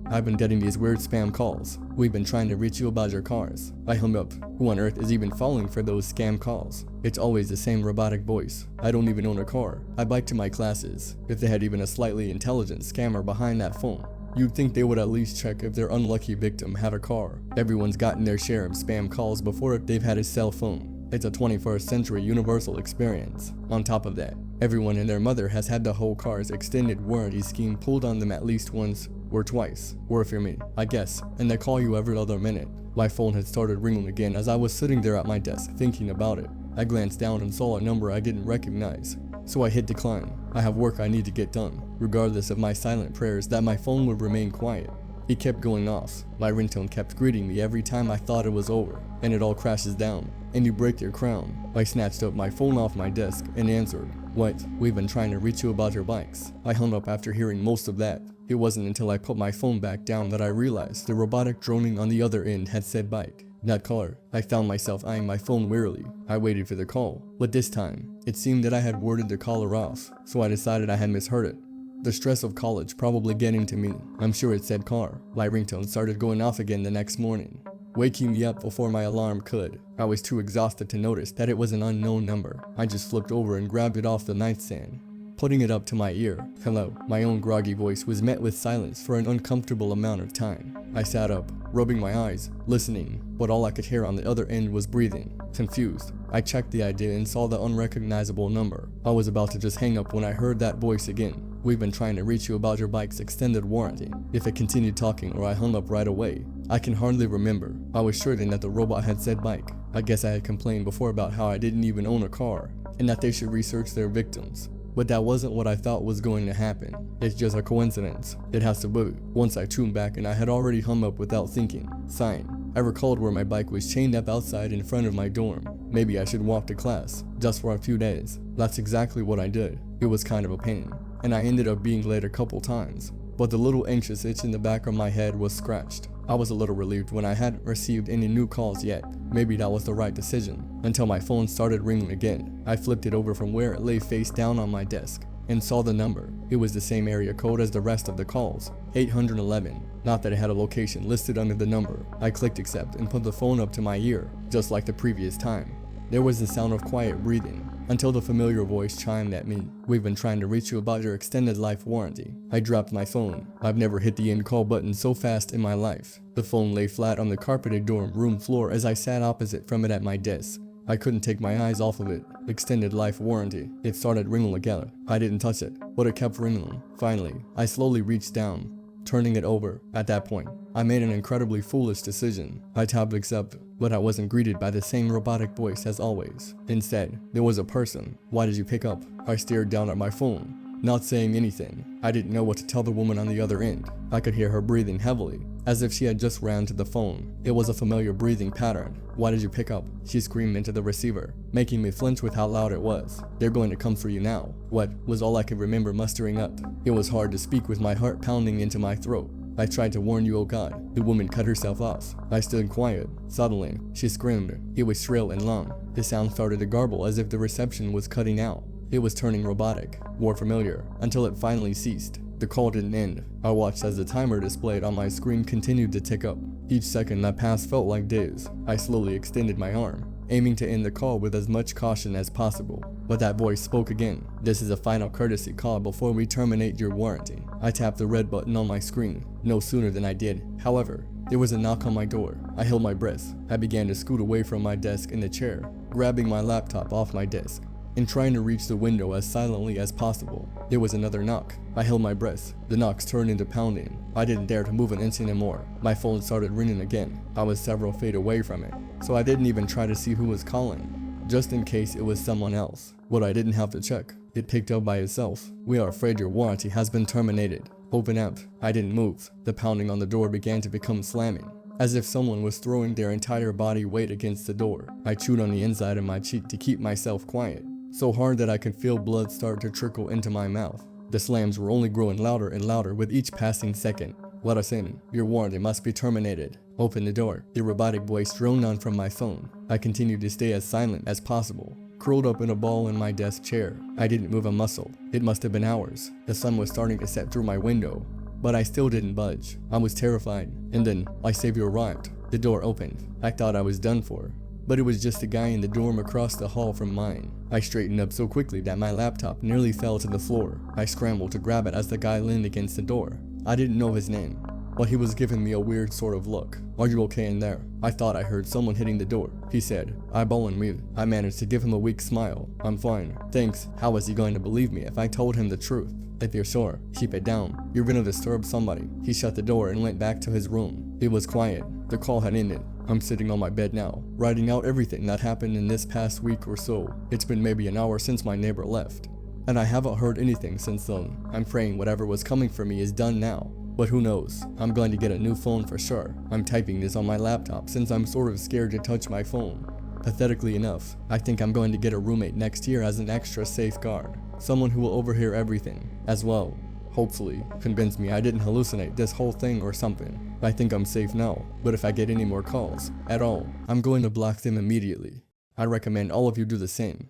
I've been getting these weird spam calls. We've been trying to reach you about your cars. I hung up. Who on earth is even falling for those scam calls? It's always the same robotic voice. I don't even own a car. I bike to my classes. If they had even a slightly intelligent scammer behind that phone, you'd think they would at least check if their unlucky victim had a car. Everyone's gotten their share of spam calls before if they've had a cell phone. It's a 21st century universal experience. On top of that, everyone and their mother has had the whole car's extended warranty scheme pulled on them at least once or twice, or if you're me, I guess, and they call you every other minute. My phone had started ringing again as I was sitting there at my desk thinking about it. I glanced down and saw a number I didn't recognize, so I hit decline. I have work I need to get done, regardless of my silent prayers that my phone would remain quiet. It kept going off. My ringtone kept greeting me every time I thought it was over, and it all crashes down, and you break your crown. I snatched up my phone off my desk and answered. What? We've been trying to reach you about your bikes. I hung up after hearing most of that. It wasn't until I put my phone back down that I realized the robotic droning on the other end had said bike, not car. I found myself eyeing my phone wearily. I waited for the call, but this time, it seemed that I had worded the caller off, so I decided I had misheard it. The stress of college probably getting to me. I'm sure it said car. My ringtone started going off again the next morning, waking me up before my alarm could. I was too exhausted to notice that it was an unknown number. I just flipped over and grabbed it off the nightstand, putting it up to my ear. Hello. My own groggy voice was met with silence for an uncomfortable amount of time. I sat up, rubbing my eyes, listening, but all I could hear on the other end was breathing. Confused, I checked the ID and saw the unrecognizable number. I was about to just hang up when I heard that voice again. We've been trying to reach you about your bike's extended warranty. If it continued talking or I hung up right away, I can hardly remember. I was sure then that the robot had said bike. I guess I had complained before about how I didn't even own a car, and that they should research their victims. But that wasn't what I thought was going to happen. It's just a coincidence. It has to be. Once I tuned back and I had already hung up without thinking. Sighing, I recalled where my bike was chained up outside in front of my dorm. Maybe I should walk to class, just for a few days. That's exactly what I did. It was kind of a pain, and I ended up being late a couple times. But the little anxious itch in the back of my head was scratched. I was a little relieved when I hadn't received any new calls yet. Maybe that was the right decision. Until my phone started ringing again. I flipped it over from where it lay face down on my desk and saw the number. It was the same area code as the rest of the calls, 811. Not that it had a location listed under the number. I clicked accept and put the phone up to my ear, just like the previous time. There was the sound of quiet breathing, until the familiar voice chimed at me. We've been trying to reach you about your extended life warranty. I dropped my phone. I've never hit the end call button so fast in my life. The phone lay flat on the carpeted dorm room floor as I sat opposite from it at my desk. I couldn't take my eyes off of it. Extended life warranty. It started ringing again. I didn't touch it, but it kept ringing. Finally, I slowly reached down, turning it over. At that point, I made an incredibly foolish decision. I tapped accept, but I wasn't greeted by the same robotic voice as always. Instead, there was a person. Why did you pick up? I stared down at my phone, not saying anything. I didn't know what to tell the woman on the other end. I could hear her breathing heavily, as if she had just ran to the phone. It was a familiar breathing pattern. Why did you pick up? She screamed into the receiver, making me flinch with how loud it was. They're going to come for you now. What was all I could remember mustering up. It was hard to speak with my heart pounding into my throat. I tried to warn you, oh God. The woman cut herself off. I stood quiet. Suddenly, she screamed. It was shrill and long. The sound started to garble as if the reception was cutting out. It was turning robotic, more familiar, until it finally ceased. The call didn't end. I watched as the timer displayed on my screen continued to tick up. Each second that passed felt like days. I slowly extended my arm, aiming to end the call with as much caution as possible. But that voice spoke again. This is a final courtesy call before we terminate your warranty. I tapped the red button on my screen, no sooner than I did. However, there was a knock on my door. I held my breath. I began to scoot away from my desk in the chair, grabbing my laptop off my desk and trying to reach the window as silently as possible. There was another knock. I held my breath. The knocks turned into pounding. I didn't dare to move an inch anymore. My phone started ringing again. I was several feet away from it, so I didn't even try to see who was calling, just in case it was someone else. But I didn't have to check. It picked up by itself. "We are afraid your warranty has been terminated." "Open up." I didn't move. The pounding on the door began to become slamming, as if someone was throwing their entire body weight against the door. I chewed on the inside of my cheek to keep myself quiet, so hard that I could feel blood start to trickle into my mouth. The slams were only growing louder and louder with each passing second. "Let us in. Your warranty must be terminated." "Open the door." The robotic voice droned on from my phone. I continued to stay as silent as possible, curled up in a ball in my desk chair. I didn't move a muscle. It must have been hours. The sun was starting to set through my window, but I still didn't budge. I was terrified. And then my savior arrived. The door opened. I thought I was done for, but it was just a guy in the dorm across the hall from mine. I straightened up so quickly that my laptop nearly fell to the floor. I scrambled to grab it as the guy leaned against the door. I didn't know his name, but he was giving me a weird sort of look. "Are you okay in there?" I thought I heard someone hitting the door, he said, eyeballing me. I managed to give him a weak smile. "I'm fine, thanks." How was he going to believe me if I told him the truth? "If you're sure, keep it down. You're gonna disturb somebody." He shut the door and went back to his room. It was quiet. The call had ended. I'm sitting on my bed now, writing out everything that happened in this past week or so. It's been maybe an hour since my neighbor left, and I haven't heard anything since then. I'm praying whatever was coming for me is done now. But who knows? I'm going to get a new phone for sure. I'm typing this on my laptop since I'm sort of scared to touch my phone. Pathetically enough, I think I'm going to get a roommate next year as an extra safeguard. Someone who will overhear everything, as well. Hopefully, convince me I didn't hallucinate this whole thing or something. I think I'm safe now, but if I get any more calls, at all, I'm going to block them immediately. I recommend all of you do the same.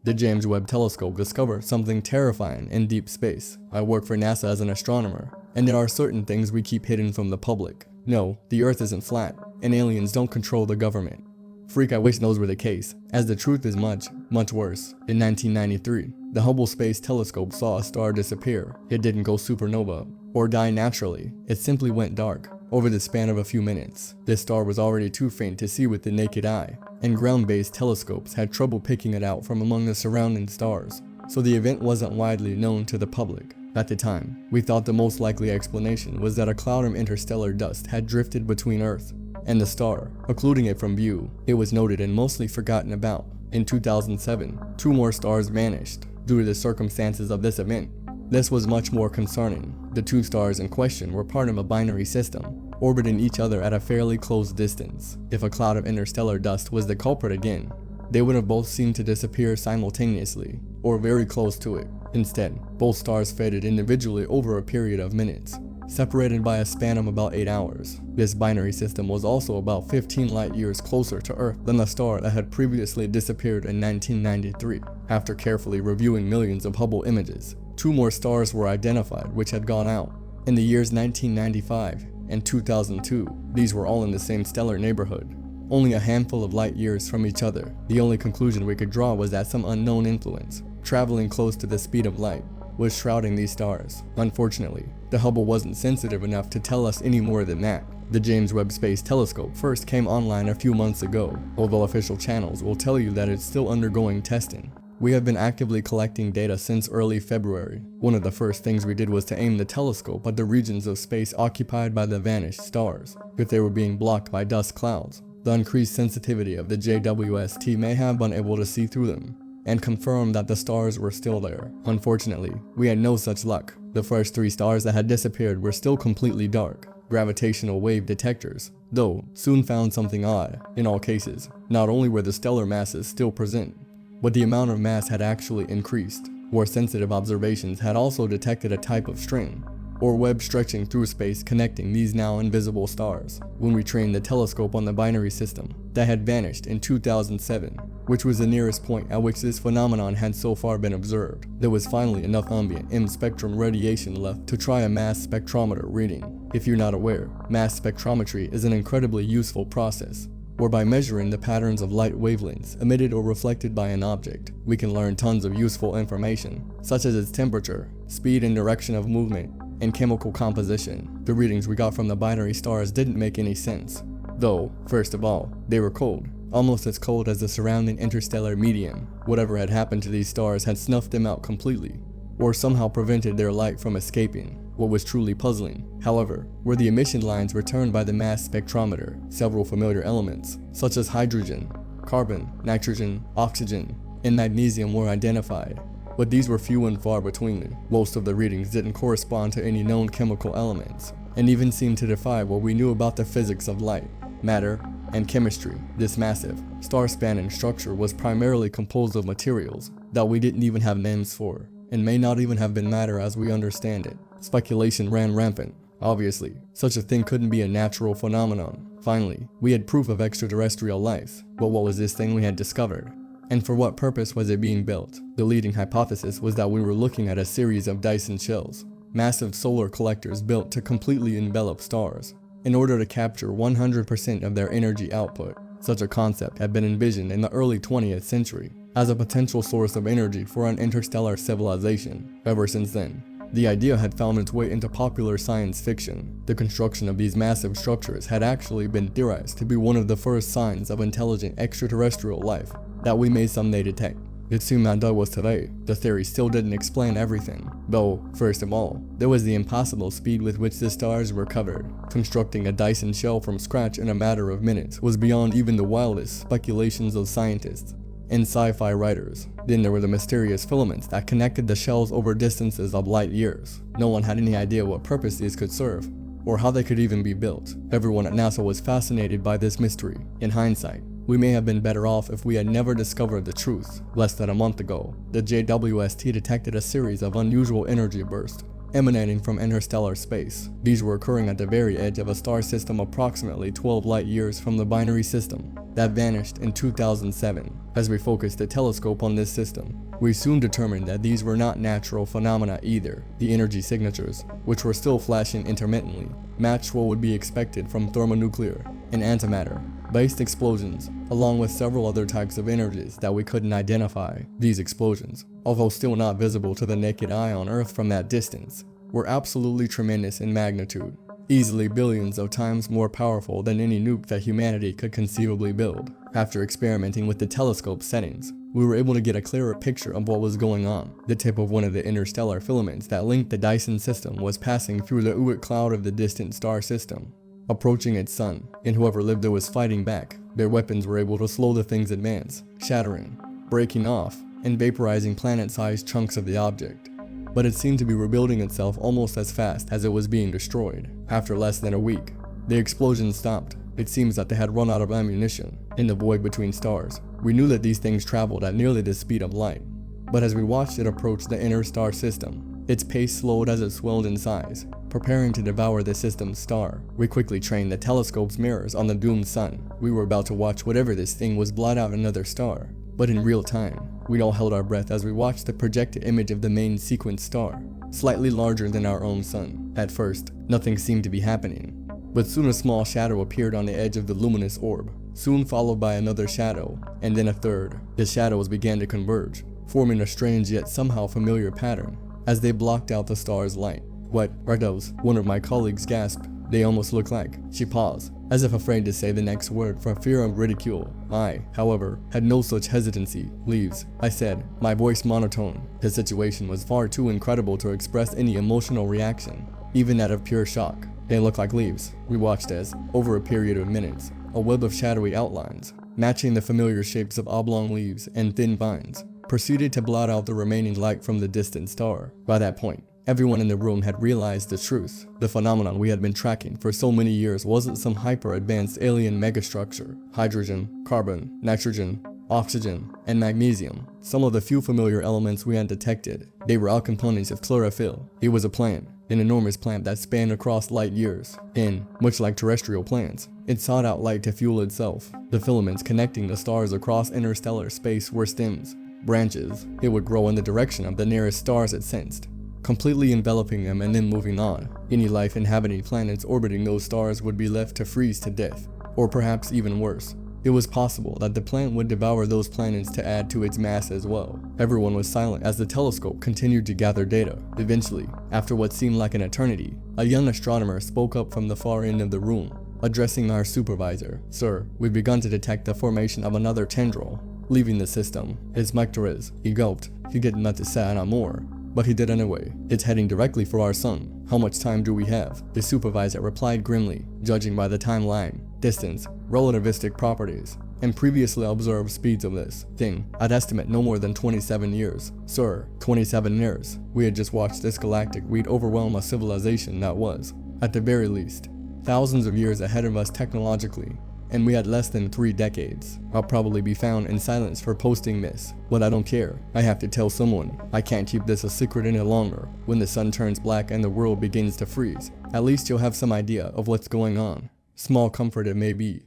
The James Webb Telescope discovered something terrifying in deep space. I work for NASA as an astronomer, and there are certain things we keep hidden from the public. No, the Earth isn't flat, and aliens don't control the government. Freak, I wish those were the case, as the truth is much, much worse. In 1993, the Hubble Space Telescope saw a star disappear. It didn't go supernova or die naturally, it simply went dark. Over the span of a few minutes, this star was already too faint to see with the naked eye, and ground-based telescopes had trouble picking it out from among the surrounding stars, so the event wasn't widely known to the public. At the time, we thought the most likely explanation was that a cloud of interstellar dust had drifted between Earth and the star, occluding it from view. It was noted and mostly forgotten about. In 2007, 2 more stars vanished due to the circumstances of this event. This was much more concerning. The 2 stars in question were part of a binary system, orbiting each other at a fairly close distance. If a cloud of interstellar dust was the culprit again, they would have both seemed to disappear simultaneously, or very close to it. Instead, both stars faded individually over a period of minutes, separated by a span of about 8 hours. This binary system was also about 15 light years closer to Earth than the star that had previously disappeared in 1993. After carefully reviewing millions of Hubble images, 2 more stars were identified which had gone out. In the years 1995 and 2002, these were all in the same stellar neighborhood, only a handful of light years from each other. The only conclusion we could draw was that some unknown influence, traveling close to the speed of light, was shrouding these stars. Unfortunately, the Hubble wasn't sensitive enough to tell us any more than that. The James Webb Space Telescope first came online a few months ago, although official channels will tell you that it's still undergoing testing. We have been actively collecting data since early February. One of the first things we did was to aim the telescope at the regions of space occupied by the vanished stars. If they were being blocked by dust clouds, the increased sensitivity of the JWST may have been able to see through them and confirm that the stars were still there. Unfortunately, we had no such luck. The first 3 stars that had disappeared were still completely dark. Gravitational wave detectors, though, soon found something odd. In all cases, not only were the stellar masses still present, but the amount of mass had actually increased. More sensitive observations had also detected a type of string, or web stretching through space connecting these now invisible stars. When we trained the telescope on the binary system that had vanished in 2007, which was the nearest point at which this phenomenon had so far been observed, there was finally enough ambient M-spectrum radiation left to try a mass spectrometer reading. If you're not aware, mass spectrometry is an incredibly useful process, whereby measuring the patterns of light wavelengths emitted or reflected by an object, we can learn tons of useful information, such as its temperature, speed and direction of movement, and chemical composition. The readings we got from the binary stars didn't make any sense, though, first of all, they were cold, almost as cold as the surrounding interstellar medium. Whatever had happened to these stars had snuffed them out completely, or somehow prevented their light from escaping. What was truly puzzling, however, were the emission lines returned by the mass spectrometer. Several familiar elements, such as hydrogen, carbon, nitrogen, oxygen, and magnesium were identified, but these were few and far between. Most of the readings didn't correspond to any known chemical elements, and even seemed to defy what we knew about the physics of light, matter, and chemistry. This massive, star-spanning structure was primarily composed of materials that we didn't even have names for, and may not even have been matter as we understand it. Speculation ran rampant. Obviously, such a thing couldn't be a natural phenomenon. Finally, we had proof of extraterrestrial life, but what was this thing we had discovered? And for what purpose was it being built? The leading hypothesis was that we were looking at a series of Dyson shells, massive solar collectors built to completely envelop stars, in order to capture 100% of their energy output. Such a concept had been envisioned in the early 20th century as a potential source of energy for an interstellar civilization. Ever since then, the idea had found its way into popular science fiction. The construction of these massive structures had actually been theorized to be one of the first signs of intelligent extraterrestrial life that we may someday detect. It seemed that was today, the theory still didn't explain everything, though, first of all, there was the impossible speed with which the stars were covered. Constructing a Dyson shell from scratch in a matter of minutes was beyond even the wildest speculations of scientists and sci-fi writers. Then there were the mysterious filaments that connected the shells over distances of light years. No one had any idea what purpose these could serve, or how they could even be built. Everyone at NASA was fascinated by this mystery. In hindsight, we may have been better off if we had never discovered the truth. Less than a month ago, the JWST detected a series of unusual energy bursts emanating from interstellar space. These were occurring at the very edge of a star system approximately 12 light years from the binary system that vanished in 2007. As we focused the telescope on this system, we soon determined that these were not natural phenomena either. The energy signatures, which were still flashing intermittently, matched what would be expected from thermonuclear and antimatter-based explosions, along with several other types of energies that we couldn't identify. These explosions, although still not visible to the naked eye on Earth from that distance, were absolutely tremendous in magnitude, easily billions of times more powerful than any nuke that humanity could conceivably build. After experimenting with the telescope settings, we were able to get a clearer picture of what was going on. The tip of one of the interstellar filaments that linked the Dyson system was passing through the Oort cloud of the distant star system, approaching its sun, and whoever lived there was fighting back. Their weapons were able to slow the thing's advance, shattering, breaking off, and vaporizing planet-sized chunks of the object. But it seemed to be rebuilding itself almost as fast as it was being destroyed. After less than a week, the explosion stopped. It seems that they had run out of ammunition. In the void between stars, we knew that these things traveled at nearly the speed of light. But as we watched it approach the inner star system, its pace slowed as it swelled in size, preparing to devour the system's star. We quickly trained the telescope's mirrors on the doomed sun. We were about to watch whatever this thing was blot out another star. But in real time, we all held our breath as we watched the projected image of the main sequence star, slightly larger than our own sun. At first, nothing seemed to be happening, but soon a small shadow appeared on the edge of the luminous orb, soon followed by another shadow, and then a third. The shadows began to converge, forming a strange yet somehow familiar pattern as they blocked out the star's light. "What are those?" one of my colleagues gasped. "They almost look like..." She paused, as if afraid to say the next word for fear of ridicule. I, however, had no such hesitancy. "Leaves," I said, my voice monotone. The situation was far too incredible to express any emotional reaction, even that of pure shock. "They look like leaves." We watched as, over a period of minutes, a web of shadowy outlines, matching the familiar shapes of oblong leaves and thin vines, proceeded to blot out the remaining light from the distant star. By that point, everyone in the room had realized the truth. The phenomenon we had been tracking for so many years wasn't some hyper-advanced alien megastructure. Hydrogen, carbon, nitrogen, oxygen, and magnesium, some of the few familiar elements we had detected. They were all components of chlorophyll. It was a plant, an enormous plant that spanned across light years, and, much like terrestrial plants, it sought out light to fuel itself. The filaments connecting the stars across interstellar space were stems, branches. It would grow in the direction of the nearest stars it sensed, completely enveloping them and then moving on. Any life inhabiting planets orbiting those stars would be left to freeze to death, or perhaps even worse. It was possible that the plant would devour those planets to add to its mass as well. Everyone was silent as the telescope continued to gather data. Eventually, after what seemed like an eternity, a young astronomer spoke up from the far end of the room, addressing our supervisor. "Sir, we've begun to detect the formation of another tendril leaving the system. It's masquerade." He gulped. He didn't let to say no more, but he did anyway. "It's heading directly for our sun. How much time do we have?" The supervisor replied grimly, "Judging by the timeline, distance, relativistic properties, and previously observed speeds of this thing, I'd estimate no more than 27 years. Sir, 27 years. We had just watched this galactic we'd overwhelm a civilization that was, at the very least, thousands of years ahead of us technologically, and we had less than 3 decades. I'll probably be found in silence for posting this, but I don't care. I have to tell someone. I can't keep this a secret any longer. When the sun turns black and the world begins to freeze, at least you'll have some idea of what's going on. Small comfort it may be.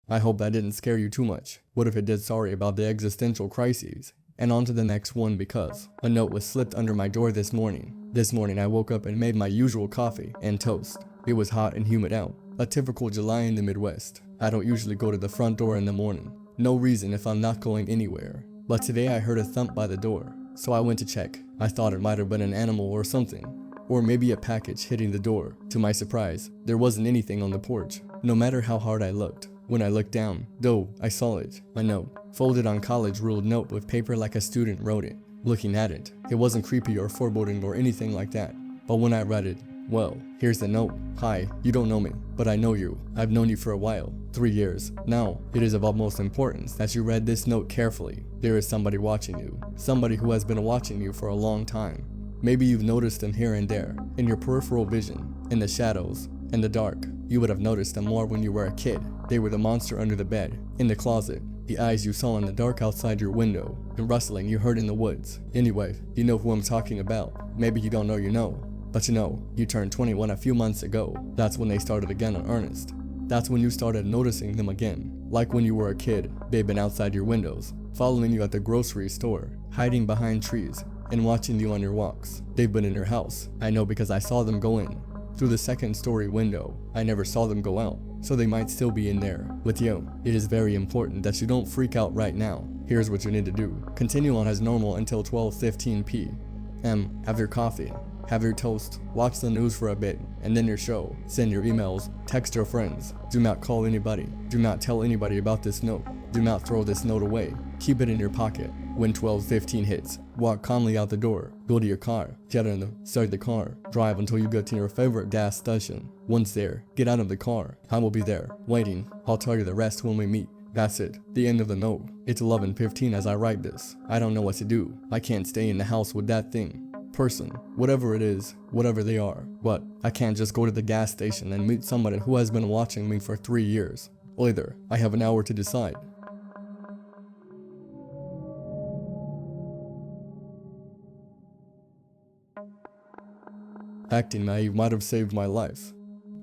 I hope that didn't scare you too much. What if it did? Sorry about the existential crises. And on to the next one, because a note was slipped under my door this morning. This morning I woke up and made my usual coffee and toast. It was hot and humid out, a typical July in the Midwest. I don't usually go to the front door in the morning. No reason if I'm not going anywhere. But today I heard a thump by the door, so I went to check. I thought it might have been an animal or something, or maybe a package hitting the door. To my surprise, there wasn't anything on the porch, no matter how hard I looked. When I looked down, though, I saw it. A note, folded on college-ruled note with paper like a student wrote it. Looking at it, it wasn't creepy or foreboding or anything like that. But when I read it, well, here's the note. Hi, you don't know me, but I know you. I've known you for a while, 3 years. Now, it is of utmost importance that you read this note carefully. There is somebody watching you, somebody who has been watching you for a long time. Maybe you've noticed them here and there, in your peripheral vision, in the shadows, in the dark. You would have noticed them more when you were a kid. They were the monster under the bed, in the closet, the eyes you saw in the dark outside your window, the rustling you heard in the woods. Anyway, you know who I'm talking about. Maybe you don't know you know. But you know, you turned 21 a few months ago. That's when they started again in earnest. That's when you started noticing them again. Like when you were a kid, they've been outside your windows, following you at the grocery store, hiding behind trees, and watching you on your walks. They've been in your house. I know because I saw them go in through the second-story window. I never saw them go out, so they might still be in there with you. It is very important that you don't freak out right now. Here's what you need to do. Continue on as normal until 12:15 p.m. Have your coffee. Have your toast, watch the news for a bit, and then your show. Send your emails, text your friends. Do not call anybody. Do not tell anybody about this note. Do not throw this note away. Keep it in your pocket. When 12:15 hits, walk calmly out the door. Go to your car. Start the car. Drive until you get to your favorite gas station. Once there, get out of the car. I will be there, waiting. I'll tell you the rest when we meet. That's it. The end of the note. It's 11:15 as I write this. I don't know what to do. I can't stay in the house with that thing. Person, whatever it is, whatever they are, but I can't just go to the gas station and meet somebody who has been watching me for 3 years. Either I have an hour to decide. Acting naive might have saved my life.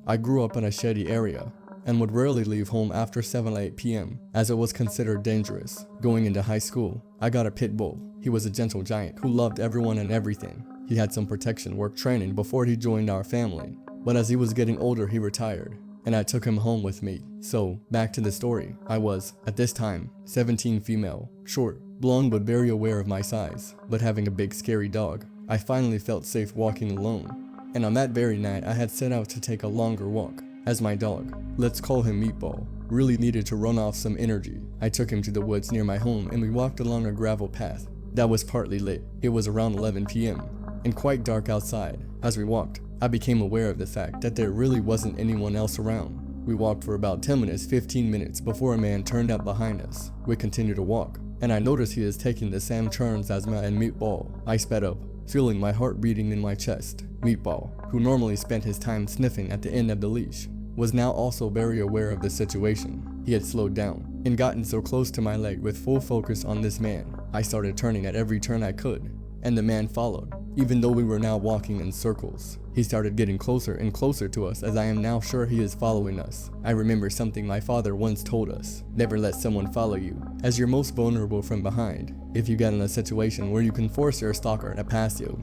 I grew up in a shady area and would rarely leave home after 7-8 p.m. as it was considered dangerous. Going into high school, I got a pit bull. He was a gentle giant who loved everyone and everything. He had some protection work training before he joined our family, but as he was getting older he retired, and I took him home with me. So, back to the story. I was, at this time, 17 female, short, blonde but very aware of my size, but having a big scary dog. I finally felt safe walking alone, and on that very night I had set out to take a longer walk, as my dog, let's call him Meatball, really needed to run off some energy. I took him to the woods near my home and we walked along a gravel path that was partly lit. It was around 11 p.m. and quite dark outside. As we walked, I became aware of the fact that there really wasn't anyone else around. We walked for about 15 minutes before a man turned up behind us. We continued to walk, and I noticed he is taking the same turns as me and Meatball. I sped up, feeling my heart beating in my chest. Meatball, who normally spent his time sniffing at the end of the leash, was now also very aware of the situation. He had slowed down and gotten so close to my leg with full focus on this man. I started turning at every turn I could, and the man followed, even though we were now walking in circles. He started getting closer and closer to us as I am now sure he is following us. I remember something my father once told us: never let someone follow you, as you're most vulnerable from behind. If you get in a situation where you can force your stalker to pass you.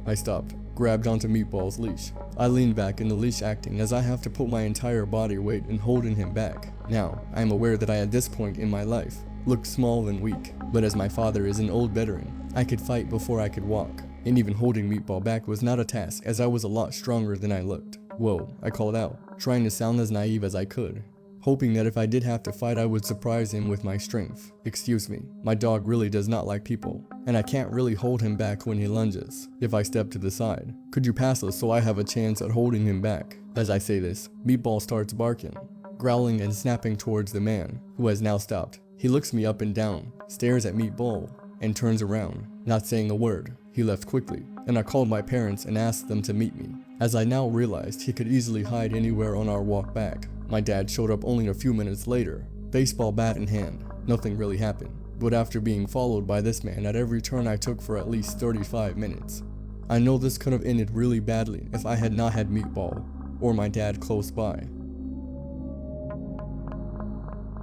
I stopped, grabbed onto Meatball's leash. I leaned back in the leash acting as I have to put my entire body weight in holding him back. Now, I am aware that I at this point in my life looked small and weak, but as my father is an old veteran, I could fight before I could walk, and even holding Meatball back was not a task as I was a lot stronger than I looked. Whoa, I called out, trying to sound as naive as I could, hoping that if I did have to fight I would surprise him with my strength. Excuse me, my dog really does not like people, and I can't really hold him back when he lunges. If I step to the side, could you pass us so I have a chance at holding him back? As I say this, Meatball starts barking. growling and snapping towards the man, who has now stopped. He looks me up and down, stares at Meatball, and turns around, not saying a word. He left quickly, and I called my parents and asked them to meet me, as I now realized he could easily hide anywhere on our walk back. My dad showed up only a few minutes later, baseball bat in hand. Nothing really happened, but after being followed by this man at every turn I took for at least 35 minutes. I know this could have ended really badly if I had not had Meatball, or my dad close by.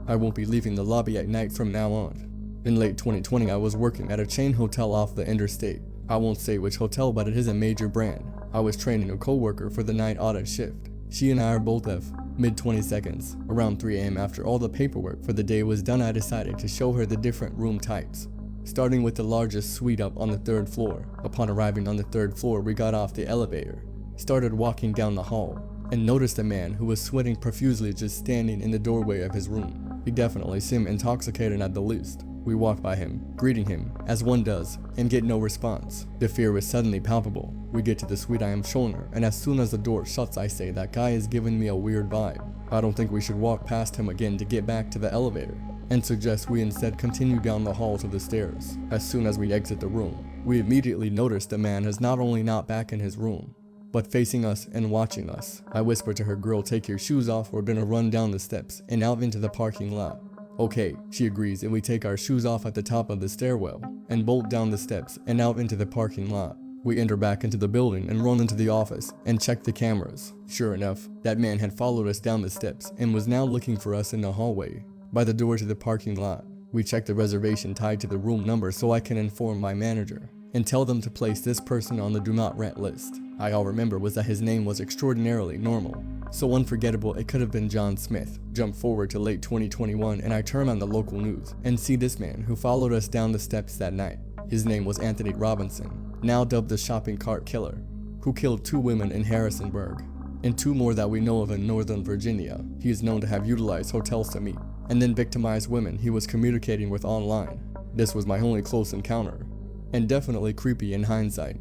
I won't be leaving the lobby at night from now on. In late 2020, I was working at a chain hotel off the interstate. I won't say which hotel, but it is a major brand. I was training a co-worker for the night audit shift. She and I are both of mid-20 seconds. Around 3 a.m. after all the paperwork for the day was done, I decided to show her the different room types, starting with the largest suite up on the 3rd floor. Upon arriving on the 3rd floor, we got off the elevator, started walking down the hall, and noticed a man who was sweating profusely just standing in the doorway of his room. He definitely seemed intoxicated at the least. We walk by him, greeting him, as one does, and get no response. The fear was suddenly palpable. We get to the suite I am showing her, and as soon as the door shuts, I say, "That guy is giving me a weird vibe. I don't think we should walk past him again to get back to the elevator," and suggest we instead continue down the hall to the stairs. As soon as we exit the room, we immediately notice the man is not only not back in his room, but facing us and watching us. I whisper to her, "Girl, take your shoes off, we're gonna run down the steps and out into the parking lot." "Okay," she agrees, and we take our shoes off at the top of the stairwell and bolt down the steps and out into the parking lot. We enter back into the building and run into the office and check the cameras. Sure enough, that man had followed us down the steps and was now looking for us in the hallway by the door to the parking lot. We check the reservation tied to the room number so I can inform my manager and tell them to place this person on the do not rent list. All remember was that his name was extraordinarily normal, so unforgettable it could have been John Smith. Jump forward to late 2021 and I turn on the local news and see this man who followed us down the steps that night. His name was Anthony Robinson, now dubbed the shopping cart killer, who killed 2 women in Harrisonburg and 2 more that we know of in Northern Virginia. He is known to have utilized hotels to meet and then victimized women he was communicating with online. This was my only close encounter, and definitely creepy in hindsight.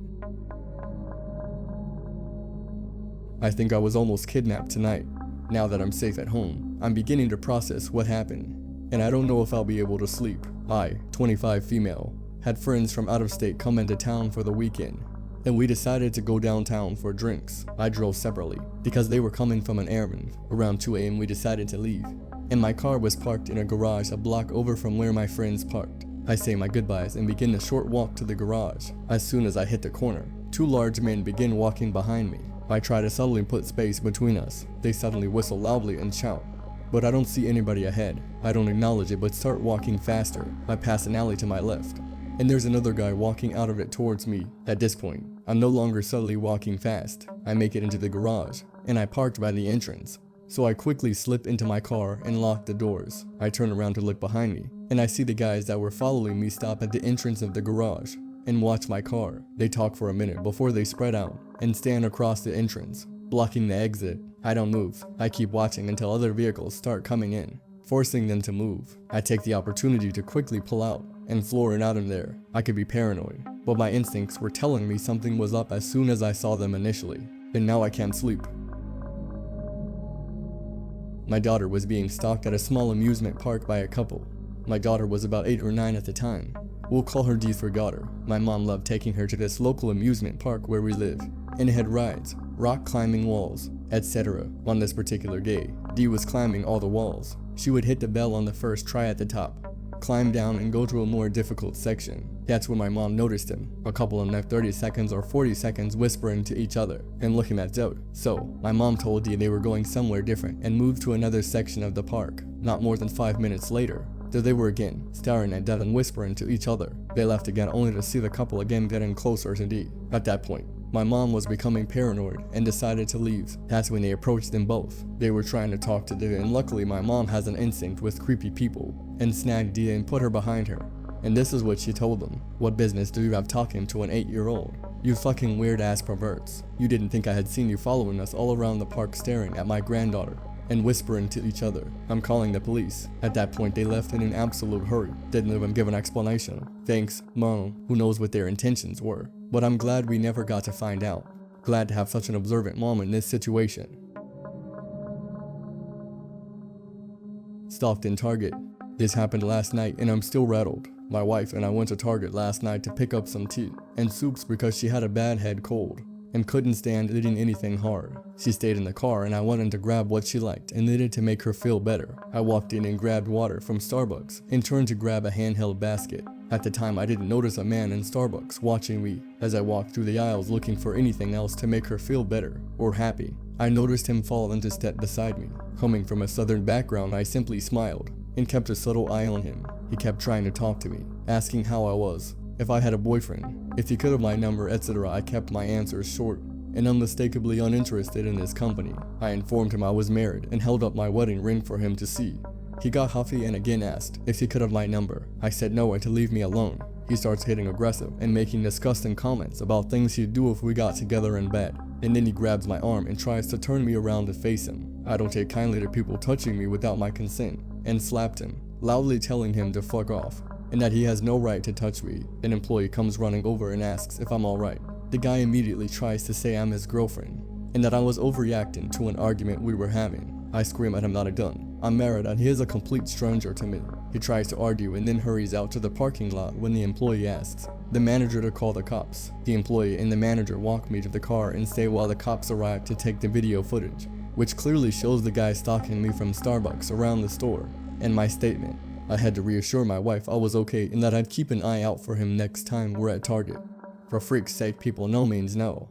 I think I was almost kidnapped tonight. Now that I'm safe at home, I'm beginning to process what happened, and I don't know if I'll be able to sleep. I, 25 female, had friends from out of state come into town for the weekend, and we decided to go downtown for drinks. I drove separately, because they were coming from an errand. Around 2 a.m. we decided to leave, and my car was parked in a garage a block over from where my friends parked. I say my goodbyes and begin the short walk to the garage. As soon as I hit the corner, 2 large men begin walking behind me. I try to subtly put space between us. They suddenly whistle loudly and shout, but I don't see anybody ahead. I don't acknowledge it but start walking faster. I pass an alley to my left, and there's another guy walking out of it towards me. At this point, I'm no longer subtly walking fast. I make it into the garage, and I parked by the entrance. So I quickly slip into my car and lock the doors. I turn around to look behind me, and I see the guys that were following me stop at the entrance of the garage and watch my car. They talk for a minute before they spread out and stand across the entrance, blocking the exit. I don't move. I keep watching until other vehicles start coming in, forcing them to move. I take the opportunity to quickly pull out and floor it out in there. I could be paranoid, but my instincts were telling me something was up as soon as I saw them initially, and now I can't sleep. My daughter was being stalked at a small amusement park by a couple. My daughter was about 8 or 9 at the time. We'll call her D for daughter. My mom loved taking her to this local amusement park where we live, and it had rides, rock climbing walls, etc. On this particular day, D was climbing all the walls. She would hit the bell on the first try at the top, climb down and go to a more difficult section. That's when my mom noticed him, a couple of them 30 seconds or 40 seconds whispering to each other and looking at Jearrod. So, my mom told D they were going somewhere different and moved to another section of the park. Not more than 5 minutes later, there they were again, staring at Jearrod and whispering to each other. They left again only to see the couple again getting closer to D. At that point, my mom was becoming paranoid and decided to leave. That's when they approached them both. They were trying to talk to D, and luckily my mom has an instinct with creepy people and snagged D and put her behind her. And this is what she told them. "What business do you have talking to an 8-year-old? You fucking weird ass perverts. You didn't think I had seen you following us all around the park staring at my granddaughter and whispering to each other. I'm calling the police." At that point, they left in an absolute hurry. Didn't even give an explanation. Thanks, Mom. Who knows what their intentions were. But I'm glad we never got to find out. Glad to have such an observant mom in this situation. stalked in Target. This happened last night and I'm still rattled. My wife and I went to Target last night to pick up some tea and soups because she had a bad head cold and couldn't stand eating anything hard. She stayed in the car and I went in to grab what she liked and needed to make her feel better. I walked in and grabbed water from Starbucks and turned to grab a handheld basket. At the time, I didn't notice a man in Starbucks watching me as I walked through the aisles looking for anything else to make her feel better or happy. I noticed him fall into step beside me. Coming from a southern background, I simply smiled and kept a subtle eye on him. He kept trying to talk to me, asking how I was, if I had a boyfriend, if he could have my number, etc. I kept my answers short and unmistakably uninterested in his company. I informed him I was married and held up my wedding ring for him to see. He got huffy and again asked if he could have my number. I said no and to leave me alone. He starts getting aggressive and making disgusting comments about things he'd do if we got together in bed. And then he grabs my arm and tries to turn me around to face him. I don't take kindly to people touching me without my consent, and slapped him, loudly telling him to fuck off and that he has no right to touch me. An employee comes running over and asks if I'm alright. The guy immediately tries to say I'm his girlfriend and that I was overreacting to an argument we were having. I scream at him that I'm done. I'm married and he is a complete stranger to me. He tries to argue and then hurries out to the parking lot when the employee asks the manager to call the cops. The employee and the manager walk me to the car and stay while the cops arrive to take the video footage, which clearly shows the guy stalking me from Starbucks around the store. And my statement, I had to reassure my wife I was okay and that I'd keep an eye out for him next time we're at Target. For freak's sake, people no means no.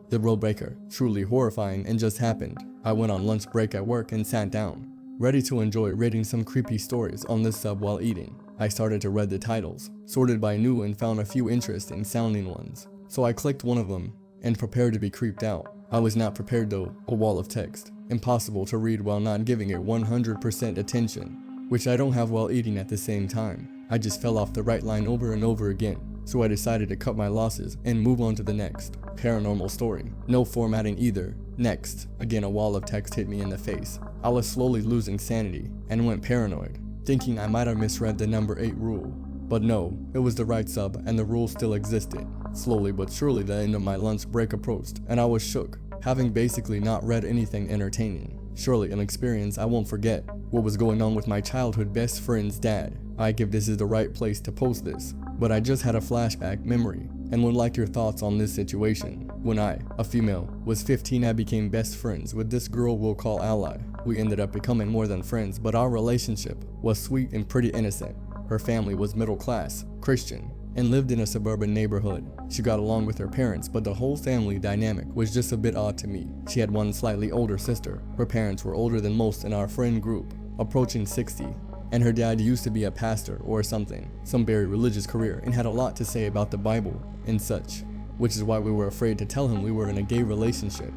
The rule breaker, truly horrifying, and just happened. I went on lunch break at work and sat down, ready to enjoy reading some creepy stories on this sub while eating. I started to read the titles, sorted by new, and found a few interesting sounding ones. So I clicked one of them and prepared to be creeped out. I was not prepared though. A wall of text, impossible to read while not giving it 100% attention, which I don't have while eating at the same time. I just fell off the right line over and over again, so I decided to cut my losses and move on to the next. Paranormal story. No formatting either. Next. Again, a wall of text hit me in the face. I was slowly losing sanity and went paranoid, thinking I might have misread the number 8 rule. But no, it was the right sub and the rule still existed. Slowly but surely the end of my lunch break approached and I was shook, having basically not read anything entertaining. Surely an experience I won't forget. What was going on with my childhood best friend's dad? I give this is the right place to post this, but I just had a flashback memory and would like your thoughts on this situation. When I, a female, was 15, I became best friends with this girl we'll call Ally. We ended up becoming more than friends, but our relationship was sweet and pretty innocent. Her family was middle class, Christian, and lived in a suburban neighborhood. She got along with her parents, but the whole family dynamic was just a bit odd to me. She had one slightly older sister. Her parents were older than most in our friend group, approaching 60. And her dad used to be a pastor or something, some very religious career, and had a lot to say about the Bible and such, which is why we were afraid to tell him we were in a gay relationship,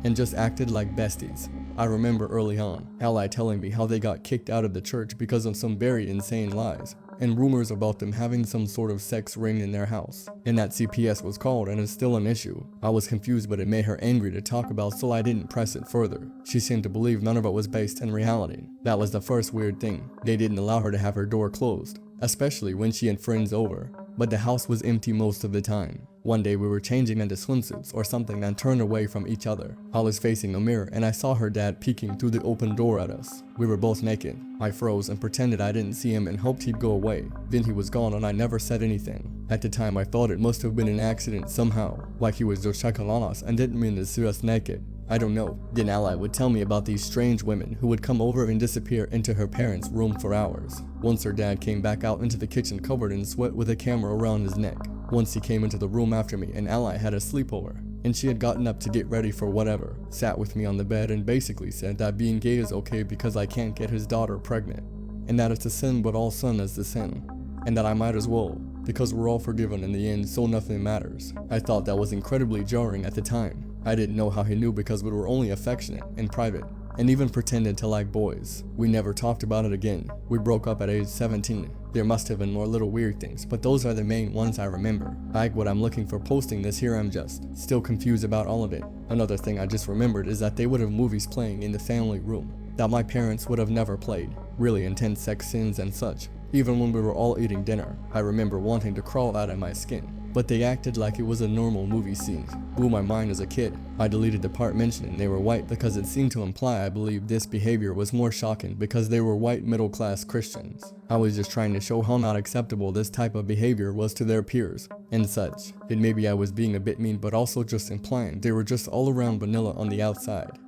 and just acted like besties. I remember early on, Ally telling me how they got kicked out of the church because of some very insane lies, and rumors about them having some sort of sex ring in their house, and that CPS was called and is still an issue. I was confused, but it made her angry to talk about, so I didn't press it further. She seemed to believe none of it was based in reality. That was the first weird thing. They didn't allow her to have her door closed, especially when she had friends over, but the house was empty most of the time. One day we were changing into swimsuits or something and turned away from each other. I was facing a mirror and I saw her dad peeking through the open door at us. We were both naked. I froze and pretended I didn't see him and hoped he'd go away. Then he was gone and I never said anything. At the time I thought it must have been an accident somehow, like he was just checking on us and didn't mean to see us naked. I don't know. Then Ally would tell me about these strange women who would come over and disappear into her parents' room for hours. Once her dad came back out into the kitchen covered in sweat with a camera around his neck. Once he came into the room after me and Ally had a sleepover, and she had gotten up to get ready for whatever, sat with me on the bed and basically said that being gay is okay because I can't get his daughter pregnant, and that it's a sin but all sin is the sin, and that I might as well, because we're all forgiven in the end so nothing matters. I thought that was incredibly jarring at the time. I didn't know how he knew because we were only affectionate and private, and even pretended to like boys. We never talked about it again. We broke up at age 17. There must have been more little weird things, but those are the main ones I remember. Like what I'm looking for posting this here, I'm just still confused about all of it. Another thing I just remembered is that they would have movies playing in the family room that my parents would have never played. Really intense sex scenes and such. Even when we were all eating dinner, I remember wanting to crawl out of my skin but they acted like it was a normal movie scene. Blew my mind as a kid. I deleted the part mentioning they were white because it seemed to imply I believed this behavior was more shocking because they were white middle-class Christians. I was just trying to show how not acceptable this type of behavior was to their peers and such. And maybe I was being a bit mean, but also just implying they were just all around vanilla on the outside.